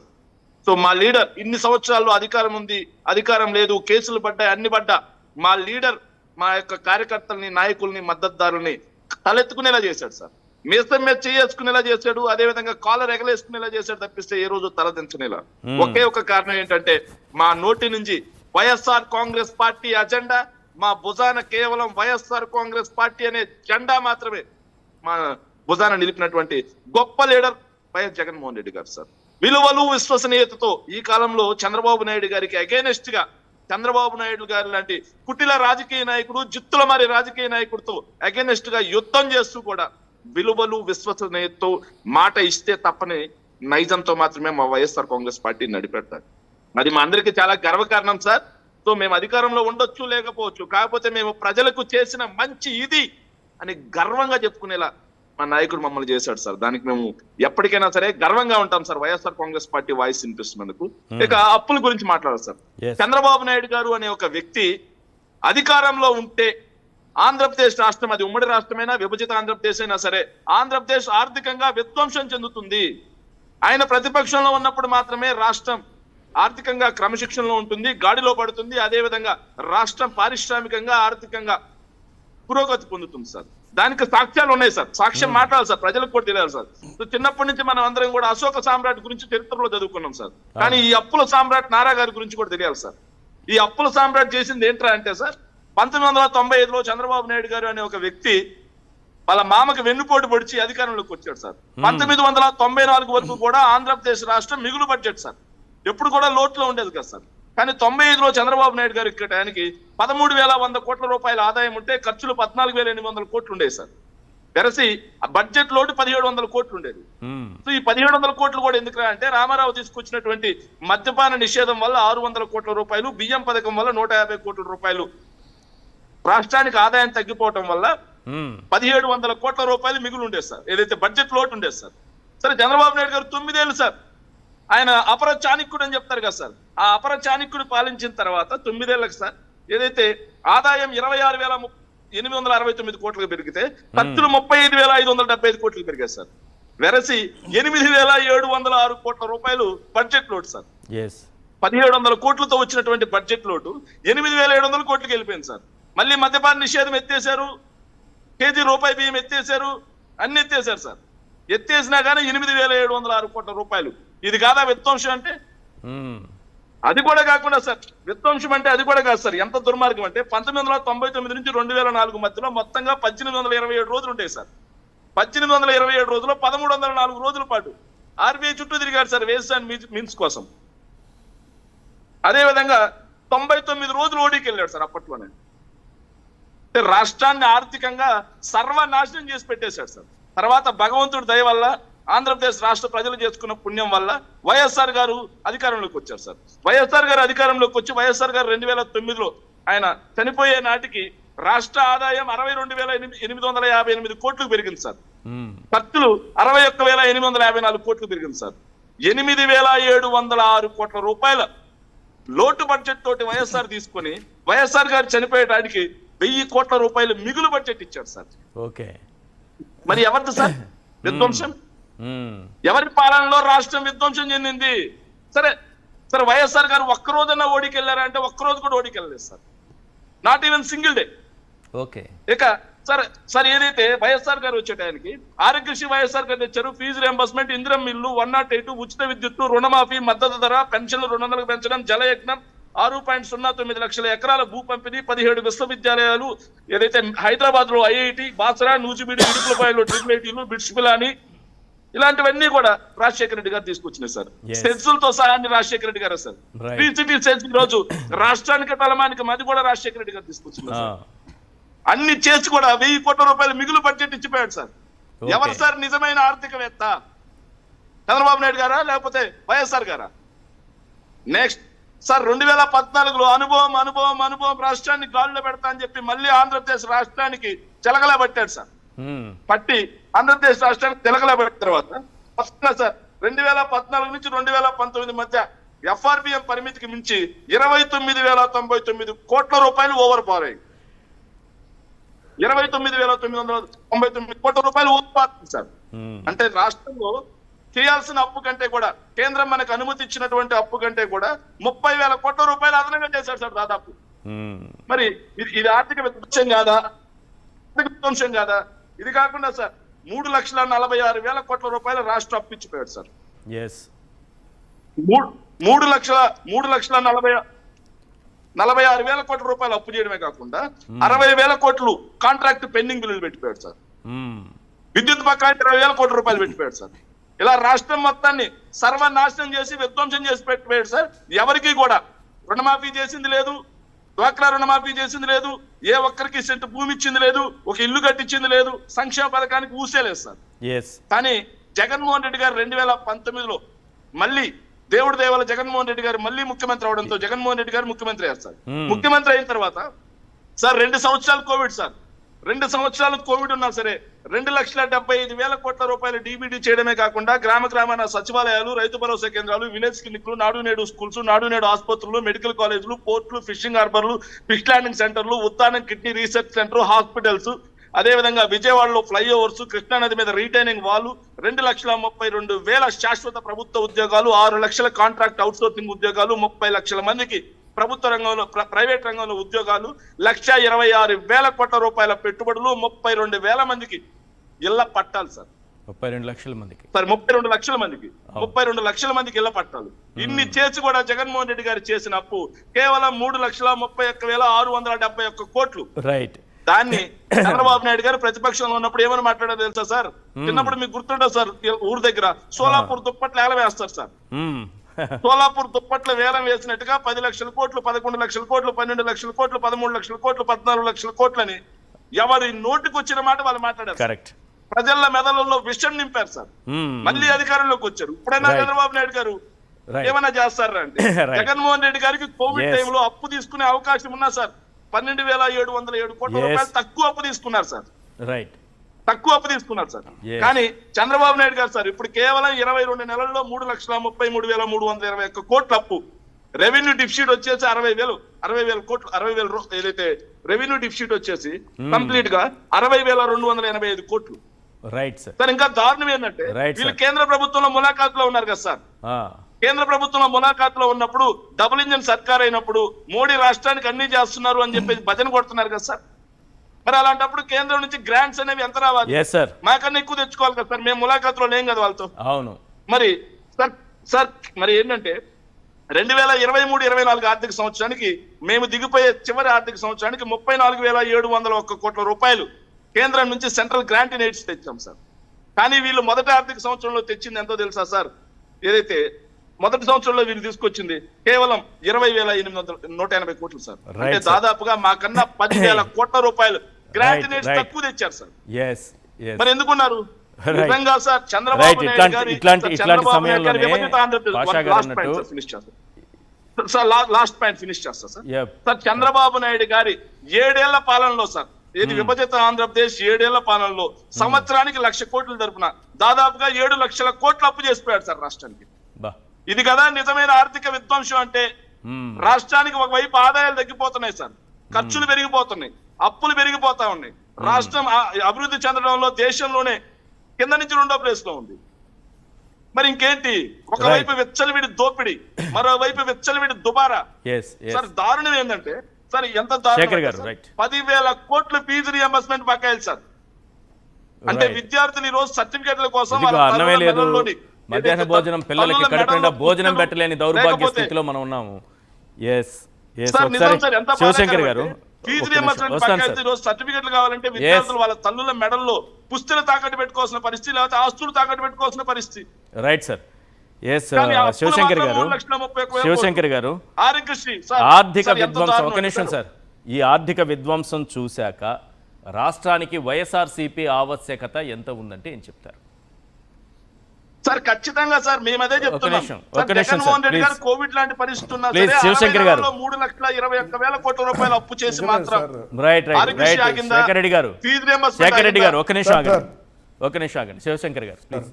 So మా లీడర్ ఇన్ని సంవత్సరాల్లో అధికారం ఉంది, అధికారం లేదు, కేసులు పడ్డాయి, అన్ని పడ్డా మా లీడర్ మా యొక్క కార్యకర్తల్ని, నాయకుల్ని, మద్దతుదారుల్ని తలెత్తుకునేలా చేశాడు సార్. మీసం మీద చేసుకునేలా చేశాడు, అదే విధంగా కాలర్ ఎగలేసుకునేలా చేశాడు తప్పిస్తే ఏ రోజు తలదించనేలా. ఒకే ఒక కారణం ఏంటంటే మా నోటి నుంచి వైఎస్ఆర్ కాంగ్రెస్ పార్టీ అజెండా, మా భుజాన కేవలం వైఎస్ఆర్ కాంగ్రెస్ పార్టీ అనే జెండా మాత్రమే మా భుజాన నిలిపినటువంటి గొప్ప లీడర్ వైఎస్ జగన్మోహన్ రెడ్డి గారు సార్. విలువలు, విశ్వసనీయతతో ఈ కాలంలో చంద్రబాబు నాయుడు గారికి అగైనెస్ట్ గా, చంద్రబాబు నాయుడు గారి లాంటి కుటిల రాజకీయ నాయకుడు, జిత్తుల మారి రాజకీయ నాయకుడితో అగైనెస్ట్ గా యుద్ధం చేస్తూ కూడా విలువలు, విశ్వసనీయతతో మాట ఇస్తే తప్పని నైజంతో మాత్రమే మా వైఎస్ఆర్ కాంగ్రెస్ పార్టీ నడిపెడతారు. అది మా అందరికీ చాలా గర్వకారణం సార్. సో మేము అధికారంలో ఉండొచ్చు, లేకపోవచ్చు, కాకపోతే మేము ప్రజలకు చేసిన మంచి ఇది అని గర్వంగా చెప్పుకునేలా మా నాయకుడు మమ్మల్ని చేశాడు సార్. దానికి మేము ఎప్పటికైనా సరే గర్వంగా ఉంటాం sir, YSR Congress party voice వినిపిస్తున్నందుకు. ఇక అప్పుల గురించి మాట్లాడారు సార్. చంద్రబాబు నాయుడు గారు అనే ఒక వ్యక్తి అధికారంలో ఉంటే ఆంధ్రప్రదేశ్ రాష్ట్రం, అది ఉమ్మడి రాష్ట్రమైనా, విభజిత ఆంధ్రప్రదేశ్ అయినా సరే, ఆంధ్రప్రదేశ్ ఆర్థికంగా విధ్వంసం చెందుతుంది. ఆయన ప్రతిపక్షంలో ఉన్నప్పుడు మాత్రమే రాష్ట్రం ఆర్థికంగా క్రమశిక్షణలో ఉంటుంది, గాడిలో పడుతుంది. అదే విధంగా రాష్ట్రం పారిశ్రామికంగా, ఆర్థికంగా పురోగతి పొందుతుంది సార్. దానికి సాక్ష్యాలు ఉన్నాయి సార్, సాక్ష్యం మాట్లాడాలి సార్, ప్రజలకు కూడా తెలియాలి సార్. సో చిన్నప్పటి నుంచి మనం అందరం కూడా అశోక సామ్రాట్ గురించి చరిత్రలో చదువుకున్నాం సార్, కానీ ఈ అప్పుల సామ్రాట్ నారా గారి గురించి కూడా తెలియాలి సార్. ఈ అప్పుల సామ్రాట్ చేసింది ఏంట్రా అంటే సార్, 1995లో చంద్రబాబు నాయుడు గారు అనే ఒక వ్యక్తి వాళ్ళ మామకి వెన్నుపోటు పొడిచి అధికారంలోకి వచ్చాడు సార్. 1994 వరకు కూడా ఆంధ్రప్రదేశ్ రాష్ట్రం మిగులు బడ్జెట్ సార్, ఎప్పుడు కూడా లోట్లో ఉండేది కదా సార్. కానీ 95లో చంద్రబాబు నాయుడు గారు ఇక్కడ ఆయనకి 13,100 కోట్ల రూపాయల ఆదాయం ఉంటే ఖర్చులు 14,800 కోట్లు ఉండేవి సార్. వెరసి బడ్జెట్ లోటు 1,700 కోట్లు ఉండేది. సో ఈ 1,700 కోట్లు కూడా ఎందుకు అంటే రామారావు తీసుకొచ్చినటువంటి మద్యపాన నిషేధం వల్ల 600 కోట్ల రూపాయలు, బియ్యం పథకం వల్ల 150 కోట్ల రూపాయలు రాష్ట్రానికి ఆదాయం తగ్గిపోవటం వల్ల 1,700 కోట్ల రూపాయలు మిగులు ఉండేది సార్, ఏదైతే బడ్జెట్ లోటు ఉండేది సార్. సరే చంద్రబాబు నాయుడు గారు 9 ఏళ్ళు సార్, ఆయన అపర చాణక్యుడు అని చెప్తారు కదా సార్, ఆ అపర చాణక్యుడు పాలించిన తర్వాత 9 ఏళ్ళకి సార్ ఏదైతే ఆదాయం 26,869 కోట్లకు పెరిగితే ఖర్చులు 35,575 కోట్లకు పెరిగాయి సార్. వెరసి 8,706 కోట్ల రూపాయలు బడ్జెట్ లోటు సార్. 1,700 కోట్లతో వచ్చినటువంటి బడ్జెట్ లోటు 8,700 కోట్లకి వెళ్ళిపోయింది సార్. మళ్ళీ మద్యపాన నిషేధం ఎత్తేసారు, కేజీ రూపాయి బియ్యం ఎత్తేసారు, అన్ని ఎత్తేసారు సార్. ఎత్తేసినా కానీ 8,706 కోట్ల రూపాయలు. ఇది కాదా విధ్వంసం అంటే? అది కూడా కాకుండా సార్, విధ్వంసం అంటే అది కూడా కాదు సార్. ఎంత దుర్మార్గం అంటే 1999 నుంచి 2004 మధ్యలో మొత్తంగా 1,827 రోజులు ఉంటాయి సార్. 1,827 రోజుల్లో 1,304 రోజుల పాటు ఆర్బీఐ చుట్టూ తిరిగాడు సార్ వేస్ అండ్ మీన్స్ కోసం. అదేవిధంగా 99 రోజులు ఓడికి వెళ్ళాడు సార్ అప్పట్లోనే. రాష్ట్రాన్ని ఆర్థికంగా సర్వనాశనం చేసి పెట్టేశాడు సార్. తర్వాత భగవంతుడి దయ వల్ల ఆంధ్రప్రదేశ్ రాష్ట్ర ప్రజలు చేసుకున్న పుణ్యం వల్ల వైఎస్ఆర్ గారు అధికారంలోకి వచ్చారు సార్. వైఎస్ఆర్ గారు అధికారంలోకి వచ్చి వైఎస్ఆర్ గారు 2009లో ఆయన చనిపోయే నాటికి రాష్ట్ర ఆదాయం 61,858 కోట్లకు పెరిగింది సార్. ఖర్చులు 61,854 కోట్లకు పెరిగింది సార్. 8,706 కోట్ల రూపాయల లోటు బడ్జెట్ తోటి వైఎస్ఆర్ తీసుకొని వైఎస్ఆర్ గారు చనిపోయేటానికి 1,000 కోట్ల రూపాయలు మిగులు బడ్జెట్ ఇచ్చారు సార్. ఓకే, మరి ఎవరిది సార్ విధ్వంసం? ఎవరి పాలనలో రాష్ట్రం విధ్వంసం చెందింది? సరే సరే వైఎస్ఆర్ గారు ఒక్కరోజన్నా ఓడికి వెళ్ళారంటే ఒక్కరోజు కూడా ఓడికి వెళ్ళలేదు sir, not even single day. Okay, ఇక సరే సార్ ఏదైతే వైఎస్ఆర్ గారు వచ్చేటానికి ఆరోగ్యశ్రీ వైఎస్ఆర్ గారు తెచ్చారు, ఫీజు రియంబర్స్మెంట్, ఇందిరం ఇల్లు, 108, ఉచిత విద్యుత్తు, రుణమాఫీ, మద్దతు ధర, పెన్షన్లు 200 పెంచడం, జలయజ్ఞం, 6.09 లక్షల ఎకరాల భూ పంపిణీ, 17 విశ్వవిద్యాలయాలు, ఏదైతే హైదరాబాద్ లో IIT, Basara, నూజిబీడు, ఇడుపులపాయలు triple ఐటీలు, bits Pilani, ఇలాంటివన్నీ కూడా రాజశేఖర రెడ్డి గారు తీసుకొచ్చినాయి సార్. సెన్సులతో సహా అన్ని రాజశేఖర రెడ్డి గారు సార్. ఫ్రీ సిటీ సెన్స్ ఈ రోజు రాష్ట్రానికి తలమానికి అది కూడా రాజశేఖర రెడ్డి గారు తీసుకొచ్చినారు సార్. అన్ని చేసి కూడా 1,000 కోట్ల రూపాయలు మిగులు బడ్జెట్ ఇచ్చిపోయాడు సార్. ఎవరు సార్ నిజమైన ఆర్థికవేత్త? చంద్రబాబు నాయుడు గారా లేకపోతే వైఎస్ఆర్ గారా? నెక్స్ట్ సార్ 2014లో అనుభవం అనుభవం అనుభవం రాష్ట్రాన్ని గాలిలో పెడతా అని చెప్పి మళ్ళీ ఆంధ్రప్రదేశ్ రాష్ట్రానికి చెలకలా పట్టాడు సార్. పట్టి ఆంధ్రప్రదేశ్ రాష్ట్రానికి తెలకలా పెట్టిన తర్వాత సార్ 2014 నుంచి 2019 మధ్య ఎఫ్ఆర్బిఎం పరిమితికి మించి 29,099 కోట్ల రూపాయలు ఓవర్ పారాయి. 29,999 కోట్ల రూపాయలు ఓవర్ పారింది సార్. అంటే రాష్ట్రంలో చేయాల్సిన అప్పు కంటే కూడా కేంద్రం మనకు అనుమతి ఇచ్చినటువంటి అప్పు కంటే కూడా 30,000 కోట్ల రూపాయలు అదనంగా చేశారు సార్ దాదాపు. మరి ఇది ఆర్థిక విధ్వంసం కాదా? ఆర్థిక విధ్వంసం కాదా? ఇది కాకుండా సార్ 3,46,000 కోట్ల రూపాయల రాష్ట్ర అప్పు ఇచ్చిపోయాడు సార్. 3,46,000 కోట్ల రూపాయలు అప్పు చేయడమే కాకుండా 60,000 కోట్లు కాంట్రాక్ట్ పెండింగ్ బిల్లులు పెట్టిపోయాడు సార్. విద్యుత్ బకాయి 20,000 కోట్ల రూపాయలు పెట్టిపోయాడు సార్. ఇలా రాష్ట్రం మొత్తాన్ని సర్వనాశనం చేసి విధ్వంసం చేసి పెట్టిపోయాడు సార్. ఎవరికి కూడా రుణమాఫీ చేసింది లేదు, డ్వాక్రా రుణమాఫీ చేసింది లేదు, ఏ ఒక్కరికి సెంటు భూమి ఇచ్చింది లేదు, ఒక ఇల్లు కట్టించింది లేదు, సంక్షేమ పథకానికి ఊసేలేదు సార్. కానీ జగన్మోహన్ రెడ్డి గారు 2019లో మళ్ళీ దేవుడి దేవాల జగన్మోహన్ రెడ్డి గారు మళ్ళీ ముఖ్యమంత్రి అవడంతో జగన్మోహన్ రెడ్డి గారు ముఖ్యమంత్రి అయ్యారు సార్. ముఖ్యమంత్రి అయిన తర్వాత సార్ 2 సంవత్సరాలు కోవిడ్ సార్. 2 సంవత్సరాలు కోవిడ్ ఉన్నా సరే 2,75,000 కోట్ల రూపాయలు డీబీడీ చేయడమే కాకుండా గ్రామ గ్రామాన సచివాలయాలు, రైతు భరోసా కేంద్రాలు, విలేజ్ క్లినిక్లు, నాడు నేడు స్కూల్స్, నాడు నేడు ఆసుపత్రులు, మెడికల్ కాలేజీలు, పోర్టులు, ఫిషింగ్ హార్బర్లు, ఫిష్ ల్యాండింగ్ సెంటర్లు, Uttanam kidney research centre, hospitals, అదేవిధంగా విజయవాడలో ఫ్లైఓవర్స్, కృష్ణానది మీద రీటైనింగ్ వాల్, 2,32,000 శాశ్వత ప్రభుత్వ ఉద్యోగాలు, 6 లక్షల కాంట్రాక్ట్ అవుట్సోర్సింగ్ ఉద్యోగాలు, 30 లక్షల మందికి ప్రభుత్వ రంగంలో ప్రైవేట్ రంగంలో ఉద్యోగాలు, 1,26,000 కోట్ల రూపాయల పెట్టుబడులు, 32,000 మందికి ఇళ్ల పట్టాలు సార్. 32 లక్షల మందికి సార్ 32 లక్షల మందికి 32 లక్షల మందికి ఇళ్ల పట్టాలు. ఇన్ని చేసి కూడా జగన్మోహన్ రెడ్డి గారు చేసిన అప్పు కేవలం 3,31,671 కోట్లు. రైట్. దాన్ని చంద్రబాబు నాయుడు గారు ప్రతిపక్షంలో ఉన్నప్పుడు ఏమని మాట్లాడారు తెలుసా సార్? చిన్నప్పుడు మీకు గుర్తుండదు సార్, ఊరు దగ్గర సోలాపూర్ దుప్పట్లు ఏల వేస్తారు సార్. సోలాపూర్ దుప్పట్ల వేలం వేసినట్టుగా 10 లక్షల కోట్లు, 11 లక్షల కోట్లు, 12 లక్షల కోట్లు, 13 లక్షల కోట్లు, 14 లక్షల కోట్లని ఎవరి నోటికి వచ్చిన మాట వాళ్ళు మాట్లాడారు. కరెక్ట్. ప్రజల మెదళ్ళలో విషం నింపారు సార్. మళ్ళీ అధికారంలోకి వచ్చారు. ఇప్పుడైనా చంద్రబాబు నాయుడు గారు ఏమైనా చేస్తారా అంటే, జగన్మోహన్ రెడ్డి గారికి కోవిడ్ టైంలో అప్పు తీసుకునే అవకాశం ఉన్నా సార్ 12,707 కోట్ల రూపాయలు తక్కువ అప్పు తీసుకున్నారు సార్. రైట్, తక్కువ అప్పు తీసుకున్నారు సార్. కానీ చంద్రబాబు నాయుడు గారు సార్ ఇప్పుడు కేవలం 22 నెలల్లో 3,33,321 కోట్ల అప్పు. రెవెన్యూ డిఫిసిట్ వచ్చేసి 60,000 కోట్లు, 60,000 ఏదైతే రెవెన్యూ డిఫిసిట్ వచ్చేసి కంప్లీట్ గా 60,285 కోట్లు. Right sir. సార్ ఇంకా దారుణం ఏంటంటే వీళ్ళు కేంద్ర ప్రభుత్వంలో ములాఖాతులో ఉన్నారు కదా సార్. కేంద్ర ప్రభుత్వంలో ములాఖాతులో ఉన్నప్పుడు డబుల్ ఇంజిన్ సర్కార్ అయినప్పుడు మోడీ రాష్ట్రానికి అన్ని చేస్తున్నారు అని చెప్పేసి భజన కొడుతున్నారు కదా సార్. మరి అలాంటప్పుడు కేంద్రం నుంచి గ్రాంట్స్ అనేవి ఎంత రావాలి? మాకన్నా ఎక్కువ తెచ్చుకోవాలి కదా సార్. మేము ములాఖాతులో లేం కదా వాళ్ళతో. అవును. మరి సార్ మరి ఏంటంటే 2023-24 ఆర్థిక సంవత్సరానికి మేము దిగిపోయే చివరి ఆర్థిక సంవత్సరానికి 34,701 కోట్ల రూపాయలు కేంద్రం నుంచి సెంట్రల్ గ్రాంట్ ఇన్ ఎయిడ్స్ తెచ్చాం సార్. కానీ వీళ్ళు మొదటి ఆర్థిక సంవత్సరంలో తెచ్చింది ఎంతో తెలుసా సార్? ఏదైతే మొదటి సంవత్సరంలో వీళ్ళు తీసుకొచ్చింది కేవలం 20,880 కోట్లు సార్. అంటే దాదాపుగా మాకన్నా 10,000 కోట్ల రూపాయలు గ్రాంట్ ఇన్ ఎయిడ్స్ తక్కువ తెచ్చారు సార్. మరి ఎందుకున్నారు? నిజంగా సార్ చంద్రబాబు నాయుడు గారి లాస్ట్ పాయింట్ ఫినిష్ చేస్తా సార్. సార్ చంద్రబాబు నాయుడు గారి 7 ఏళ్ల పాలనలో సార్, ఏది విభజిత ఆంధ్రప్రదేశ్ 7 ఏళ్ల పాలనలో సంవత్సరానికి 1,00,000 కోట్లు తరపున దాదాపుగా 7 లక్షల కోట్లు అప్పు చేసిపోయాడు సార్ రాష్ట్రానికి. ఇది కదా నిజమైన ఆర్థిక విధ్వంసం అంటే. రాష్ట్రానికి ఒకవైపు ఆదాయాలు తగ్గిపోతున్నాయి సార్, ఖర్చులు పెరిగిపోతున్నాయి, అప్పులు పెరిగిపోతా ఉన్నాయి. రాష్ట్రం అభివృద్ధి చెందడంలో దేశంలోనే కింద నుంచి 2వ ప్లేస్ లో ఉంది. మరి ఇంకేంటి? ఒకవైపు విచ్చలవిడి దోపిడి, మరోవైపు విచ్చలవిడి దుబారా. సార్ దారుణం ఏంటంటే సార్ ఎంత దారుణం, 10,000 కోట్లు ఫీజు రియంబర్స్మెంట్ బకాయిలు సార్. అంటే విద్యార్థులు ఈ రోజు సర్టిఫికెట్ల కోసం మధ్యాహ్న భోజనం పిల్లలకి కడుపు నిండా భోజనం పెట్టలేని దౌర్భాగ్య స్థితిలో మనం ఉన్నాము. శివశంకర్ గారు, ఫీజు రియంబర్స్మెంట్ బకాయిలు రోజు సర్టిఫికెట్లు కావాలంటే విద్యార్థులు వాళ్ళ తల్లుల మెడల్లో పుస్తలు తాకట్టు పెట్టుకోవాల్సిన పరిస్థితి, లేకపోతే ఆస్తులు తాకట్టు పెట్టుకోవాల్సిన పరిస్థితి. Right sir. శివశంకర్ గారు, ఆర్థిక విధ్వంసం, ఒక నిమిషం సార్. ఈ ఆర్థిక విధ్వంసం చూశాక రాష్ట్రానికి వైఎస్ఆర్సీపీ ఆవశ్యకత ఎంత ఉందంటే ఏం చెప్తారు సార్? ఖచ్చితంగా సార్ మేము అదే చెప్తున్నాం. జగన్మోహన్ రెడ్డి గారు కోవిడ్ లాంటి పరిస్థితి ఉన్నా సరే 3,21,000 కోట్ల రూపాయలు అప్పు చేసి మాత్రం శేఖర్ రెడ్డి గారు ఒక నిమిషం ఆగండి. శివశంకర్ గారు ప్లీజ్.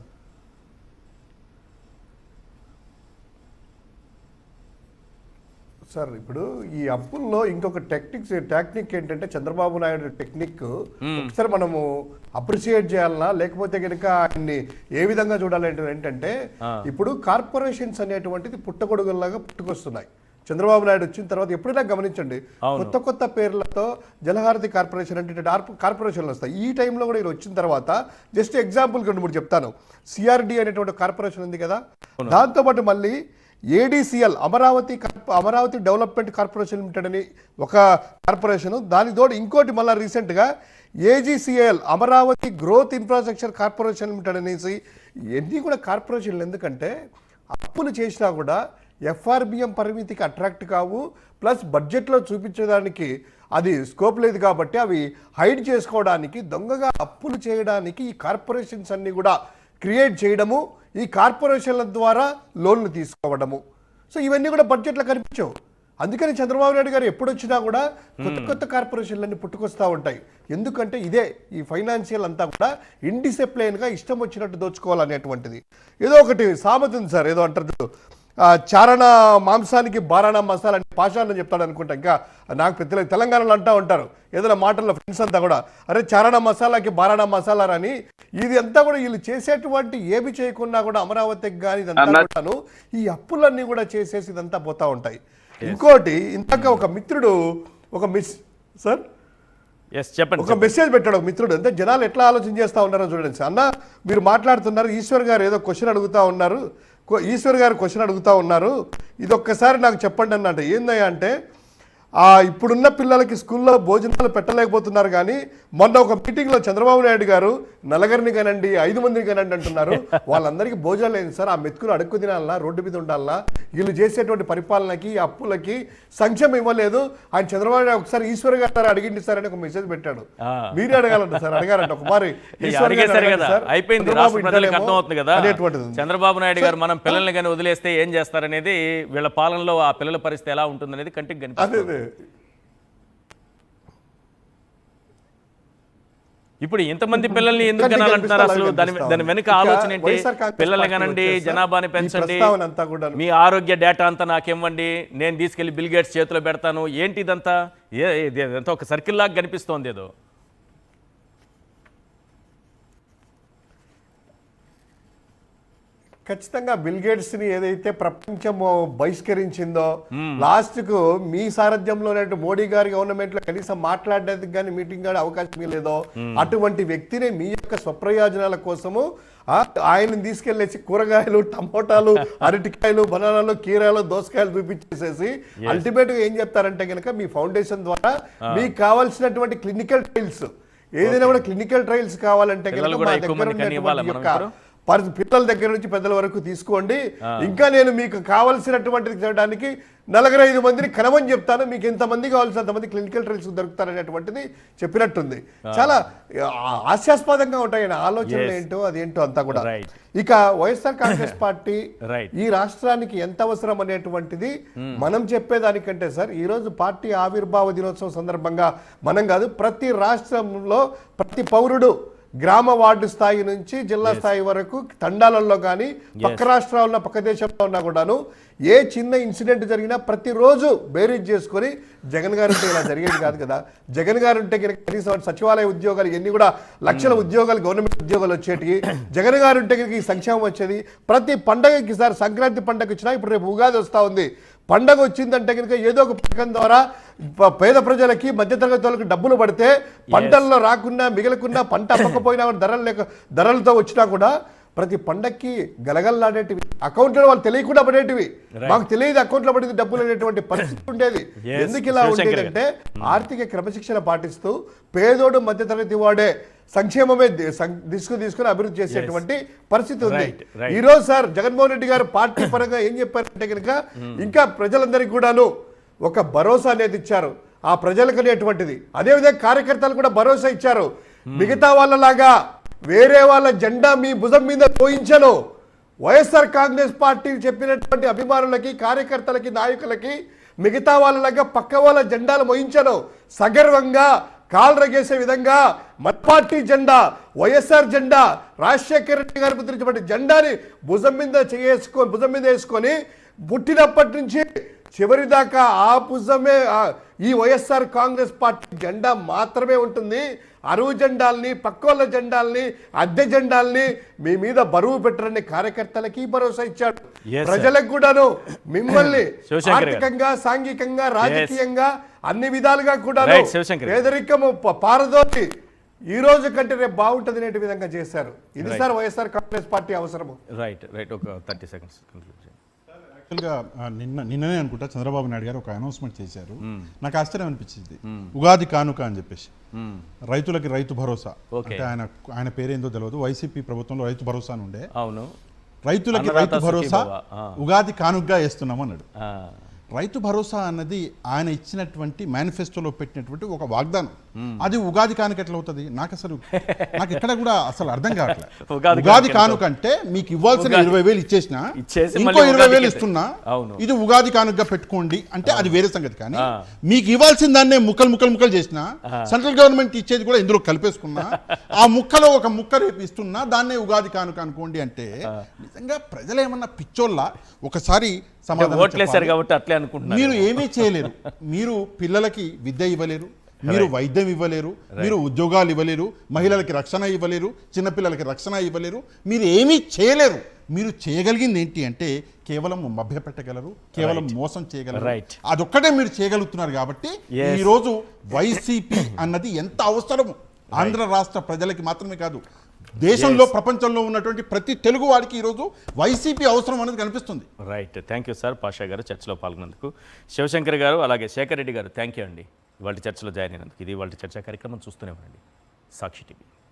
సార్ ఇప్పుడు ఈ అప్పుల్లో ఇంకొక టెక్నిక్ ఏంటంటే చంద్రబాబు నాయుడు టెక్నిక్ ఒకసారి మనము అప్రిషియేట్ చేయాలన్నా లేకపోతే కనుక ఆయన్ని ఏ విధంగా చూడాలంటే ఏంటంటే ఇప్పుడు కార్పొరేషన్స్ అనేటువంటిది పుట్టగొడుగుల్లాగా పుట్టుకొస్తున్నాయి. చంద్రబాబు నాయుడు వచ్చిన తర్వాత ఎప్పుడైనా గమనించండి కొత్త పేర్లతో జలహారతి కార్పొరేషన్ అంటే కార్పొరేషన్లు వస్తాయి. ఈ టైంలో కూడా ఈయన వచ్చిన తర్వాత జస్ట్ ఎగ్జాంపుల్ 2-3 చెప్తాను. సిఆర్డి అనేటువంటి కార్పొరేషన్ ఉంది కదా, దాంతోపాటు మళ్ళీ ADCL Amaravati development corporation limited అని ఒక కార్పొరేషను, దాని తోడు ఇంకోటి మళ్ళీ రీసెంట్గా AgCl Amaravati growth infrastructure corporation limited అనేసి. ఇవన్నీ కూడా కార్పొరేషన్లు ఎందుకంటే అప్పులు చేసినా కూడా ఎఫ్ఆర్బిఎం పరిమితికి అట్రాక్ట్ కావు, ప్లస్ బడ్జెట్లో చూపించడానికి అది స్కోప్ లేదు కాబట్టి అవి హైడ్ చేసుకోవడానికి, దొంగగా అప్పులు చేయడానికి ఈ కార్పొరేషన్స్ అన్నీ కూడా క్రియేట్ చేయడము, ఈ కార్పొరేషన్ల ద్వారా లోన్లు తీసుకోవడము. సో ఇవన్నీ కూడా బడ్జెట్లో కనిపించవు. అందుకని చంద్రబాబు నాయుడు గారు ఎప్పుడు వచ్చినా కూడా కొత్త కార్పొరేషన్లన్నీ పుట్టుకొస్తూ ఉంటాయి. ఎందుకంటే ఇదే ఈ ఫైనాన్షియల్ అంతా కూడా ఇండిసిప్లైన్గా ఇష్టం వచ్చినట్టు దోచుకోవాలనేటువంటిది. ఏదో ఒకటి సామెత ఉంది సార్, ఏదో అంటారు చారణ మాంసానికి బారాణా మసాలా అని పాషాన్ని చెప్తాడు అనుకుంటా. ఇంకా నాకు పెద్దలు తెలంగాణలో అంటూ ఉంటారు ఏదైనా మాటల్లో ఫ్రెండ్స్ అంతా కూడా, అరే చారణ మసాలాకి బారాణా మసాలా అని. ఇది అంతా కూడా వీళ్ళు చేసేటువంటి ఏమి చేయకున్నా కూడా అమరావతికి కానీ ఇదంతా కూడాను ఈ అప్పులన్నీ కూడా చేసేసి ఇదంతా పోతా ఉంటాయి. ఇంకోటి ఇందాక ఒక మిత్రుడు ఒక మెసేజ్ పెట్టాడు ఒక మిత్రుడు. అంటే జనాలు ఎట్లా ఆలోచన చేస్తూ ఉన్నారో చూడండి. అన్న మీరు మాట్లాడుతున్నారు, ఈశ్వర్ గారు ఏదో క్వశ్చన్ అడుగుతూ ఉన్నారు, ఇది ఒక్కసారి నాకు చెప్పండి అన్నట్టు. ఏందయ్యా అంటే ఇప్పుడున్న పిల్లలకి స్కూల్లో భోజనాలు పెట్టలేకపోతున్నారు. కానీ మొన్న ఒక మీటింగ్లో చంద్రబాబు నాయుడు గారు నలుగురిని కనండి 5 మందిని కనండి అంటున్నారు. వాళ్ళందరికీ భోజనాలు లేదు సార్. ఆ మెతుకులు అడుక్కు తినాలన్నా, రోడ్డు మీద ఉండాలన్నా, వీళ్ళు చేసేటువంటి పరిపాలనకి అప్పులకి సంక్షేమం ఇవ్వలేదు. ఆయన చంద్రబాబు నాయుడు ఒకసారి ఈశ్వర్ గారు అడిగింది సార్ అని ఒక మెసేజ్ పెట్టాడు. మీరే అడగాలంట సార్, అడగారంట ఒకసారి అయిపోయింది. రాష్ట్ర ప్రజలకు అర్థమవుతుంది కదా చంద్రబాబు నాయుడు గారు మనం పిల్లల్ని కానీ వదిలేస్తే ఏం చేస్తారనేది, వీళ్ళ పాలనలో ఆ పిల్లల పరిస్థితి ఎలా ఉంటుందనేది కంటికి కనిపిస్తుంది. ఇప్పుడు ఇంతమంది పిల్లల్ని ఎందుకు కనాలంటున్నారు? అసలు దాని వెనుక ఆలోచన ఏంటి? పిల్లల్ని కనండి, జనాభాని పెంచండి, మీ ఆరోగ్య డేటా అంతా నాకివ్వండి, నేను తీసుకెళ్లి బిల్ గేట్స్ చేతిలో పెడతాను, ఏంటి ఇదంతా? ఇదంతా ఒక సర్కిల్ లాగా కనిపిస్తోంది ఏదో. ఖచ్చితంగా బిల్ గేట్స్ ని ఏదైతే ప్రపంచం బహిష్కరించిందో, లాస్ట్ కు మీ సారథ్యంలోనే మోడీ గారి గవర్నమెంట్ లో కనీసం మాట్లాడడానికి కానీ మీటింగ్ కానీ అవకాశం లేదో, అటువంటి వ్యక్తిని మీ యొక్క స్వప్రయోజనాల కోసము ఆయన తీసుకెళ్లేసి కూరగాయలు, టమోటాలు, అరటికాయలు, బనానాలు, కీరాలు, దోసకాయలు చూపించేసేసి అల్టిమేట్ గా ఏం చెప్తారంటే కనుక మీ ఫౌండేషన్ ద్వారా మీకు కావాల్సినటువంటి క్లినికల్ ట్రయల్స్, ఏదైనా కూడా క్లినికల్ ట్రయల్స్ కావాలంటే కనుక మా దగ్గర పిల్లల దగ్గర నుంచి పెద్దల వరకు తీసుకోండి, ఇంకా నేను మీకు కావాల్సినటువంటి చేయడానికి 4-5 మందిని కనమని చెప్తాను, మీకు ఎంతమంది కావాల్సిన అంతమంది క్లినికల్ ట్రయల్స్ దొరుకుతారనేటువంటిది చెప్పినట్టుంది. చాలా హాస్యాస్పదంగా ఉంటాయి ఆలోచనలు ఏంటో అదేంటో అంతా కూడా. ఇక వైఎస్ఆర్ కాంగ్రెస్ పార్టీ ఈ రాష్ట్రానికి ఎంత అవసరం అనేటువంటిది మనం చెప్పేదానికంటే సార్, ఈ రోజు పార్టీ ఆవిర్భావ దినోత్సవం సందర్భంగా మనం కాదు, ప్రతి రాష్ట్రంలో ప్రతి పౌరుడు గ్రామ వార్డు స్థాయి నుంచి జిల్లా స్థాయి వరకు తండాలలో కానీ పక్క రాష్ట్రాల్లో పక్క దేశంలో ఉన్నా కూడాను ఏ చిన్న ఇన్సిడెంట్ జరిగినా ప్రతిరోజు బేరీజ్ చేసుకొని జగన్ గారు ఉంటే ఇలా జరిగేది కాదు కదా, జగన్ గారు ఉంటే కనీసం సచివాలయ ఉద్యోగాలు ఎన్ని కూడా లక్షల ఉద్యోగాలు గవర్నమెంట్ ఉద్యోగాలు వచ్చేటివి, జగన్ గారు ఉంటే ఈ సంక్షేమం వచ్చేది. ప్రతి పండగకి సార్, సంక్రాంతి పండగ వచ్చినా ఇప్పుడు రేపు ఉగాది వస్తూ ఉంది, పండగ వచ్చిందంటే కనుక ఏదో ఒక పథకం ద్వారా పేద ప్రజలకి మధ్యతరగతి వాళ్ళకి డబ్బులు పడితే పంటల్లో రాకుండా మిగలకుండా పంట అమ్మకపోయినా ధరలతో వచ్చినా కూడా ప్రతి పండక్కి గలగల్లాడేటివి అకౌంట్లో వాళ్ళు తెలియకుండా పడేటివి, మాకు తెలియదు అకౌంట్లో పడేది డబ్బులు అనేటువంటి పరిస్థితి ఉండేది. ఎందుకు ఇలా ఉండేదంటే ఆర్థిక క్రమశిక్షణ పాటిస్తూ పేదోడు మధ్యతరగతి వాడే సంక్షేమమే తీసుకుని అభివృద్ధి చేసేటువంటి పరిస్థితి ఉంది. ఈ రోజు సార్ జగన్మోహన్ రెడ్డి గారు పార్టీ పరంగా ఏం చెప్పారంటే కనుక ఇంకా ప్రజలందరికీ కూడాను ఒక భరోసా అనేది ఇచ్చారు, ఆ ప్రజలకు అనేటువంటిది. అదేవిధంగా కార్యకర్తలు కూడా భరోసా ఇచ్చారు, మిగతా వాళ్ళలాగా వేరే వాళ్ళ జెండా మీ భుజం మీద పోయించను, వైఎస్ఆర్ కాంగ్రెస్ పార్టీ చెప్పినటువంటి అభిమానులకి, కార్యకర్తలకి, నాయకులకి మిగతా వాళ్ళలాగా పక్క వాళ్ళ జెండాలు మోయించను, సగర్వంగా కాలరగేసే విధంగా మన పార్టీ జెండా, వైఎస్ఆర్ జెండా, రాజశేఖర రెడ్డి గారి ముద్రించబడి జెండాని భుజం మీద వేసుకొని పుట్టినప్పటి నుంచి చివరి దాకా ఆ భుజమే ఈ వైఎస్ఆర్ కాంగ్రెస్ పార్టీ జెండా మాత్రమే ఉంటుంది. అరువు జెండాల్ని, పక్కోళ్ళ జెండాల్ని, అద్దె జెండాల్ని మీ మీద బరువు పెట్టరని కార్యకర్తలకి భరోసా ఇచ్చాడు. ప్రజలకు కూడాను మిమ్మల్ని ఆర్థికంగా, సాంఘికంగా, రాజకీయంగా అన్ని విధాలుగా కూడా పేదరికము పారదోటి ఈ రోజు కంటే రేపు బాగుంటుంది అనే విధంగా చేశారు. ఇది సార్ వైఎస్ఆర్ కాంగ్రెస్ పార్టీ అవసరము. రైట్ ఒక 30 సెకండ్స్. యాక్చువల్గా నిన్ననే అనుకుంటా చంద్రబాబు నాయుడు గారు ఒక అనౌన్స్మెంట్ చేశారు, నాకు ఆశ్చర్యం అనిపించింది. ఉగాది కానుక అని చెప్పేసి రైతులకి రైతు భరోసా, అంటే ఆయన పేరేందో తెలియదు, వైసీపీ ప్రభుత్వంలో రైతు భరోసా అని ఉండే, అవును రైతులకి రైతు భరోసా ఉగాది కానుకగా వేస్తున్నాం అన్నాడు. రైతు భరోసా అన్నది ఆయన ఇచ్చినటువంటి మేనిఫెస్టోలో పెట్టినటువంటి ఒక వాగ్దానం, అది ఉగాది కానుక ఎట్లా అవుతుంది? నాకు ఎక్కడ కూడా అసలు అర్థం కావట్లేదు. ఉగాది కానుక అంటే మీకు ఇవ్వాల్సిన 20,000 ఇచ్చేసినా ఇంకో 20,000 ఇస్తున్నా, ఇది ఉగాది కానుకగా పెట్టుకోండి అంటే అది వేరే సంగతి. కానీ మీకు ఇవ్వాల్సిన దాన్నే ముక్కలు చేసినా, సెంట్రల్ గవర్నమెంట్ ఇచ్చేది కూడా ఇందులో కలిపేసుకున్నా, ఆ ముక్కలో ఒక ముక్క రేపు ఇస్తున్నా దాన్నే ఉగాది కానుక అనుకోండి అంటే నిజంగా ప్రజలు ఏమన్నా పిచ్చోళ్ళ? ఒకసారి మీరు ఏమీ చేయలేరు, మీరు పిల్లలకి విద్య ఇవ్వలేరు, మీరు వైద్యం ఇవ్వలేరు, మీరు ఉద్యోగాలు ఇవ్వలేరు, మహిళలకి రక్షణ ఇవ్వలేరు, చిన్నపిల్లలకి రక్షణ ఇవ్వలేరు, మీరు ఏమీ చేయలేరు. మీరు చేయగలిగింది ఏంటి అంటే కేవలం మభ్యపెట్టగలరు, కేవలం మోసం చేయగలరు, అదొక్కటే మీరు చేయగలుగుతున్నారు. కాబట్టి ఈరోజు వైసీపీ అన్నది ఎంత అవసరము ఆంధ్ర రాష్ట్ర ప్రజలకి మాత్రమే కాదు, దేశంలో ప్రపంచంలో ఉన్నటువంటి ప్రతి తెలుగు వాడికి ఈరోజు వైసీపీ అవసరం అనేది కనిపిస్తుంది. Right, thank you sir. Pasha గారు చర్చలో పాల్గొన్నందుకు. శివశంకర్ గారు అలాగే శేఖర్ రెడ్డి గారు థ్యాంక్ యూ అండి ఇవాళ చర్చలో జాయిన్ అయినందుకు. ఇది ఇవాళ చర్చా కార్యక్రమం. చూస్తూనే ఉండండి సాక్షి టీవీ.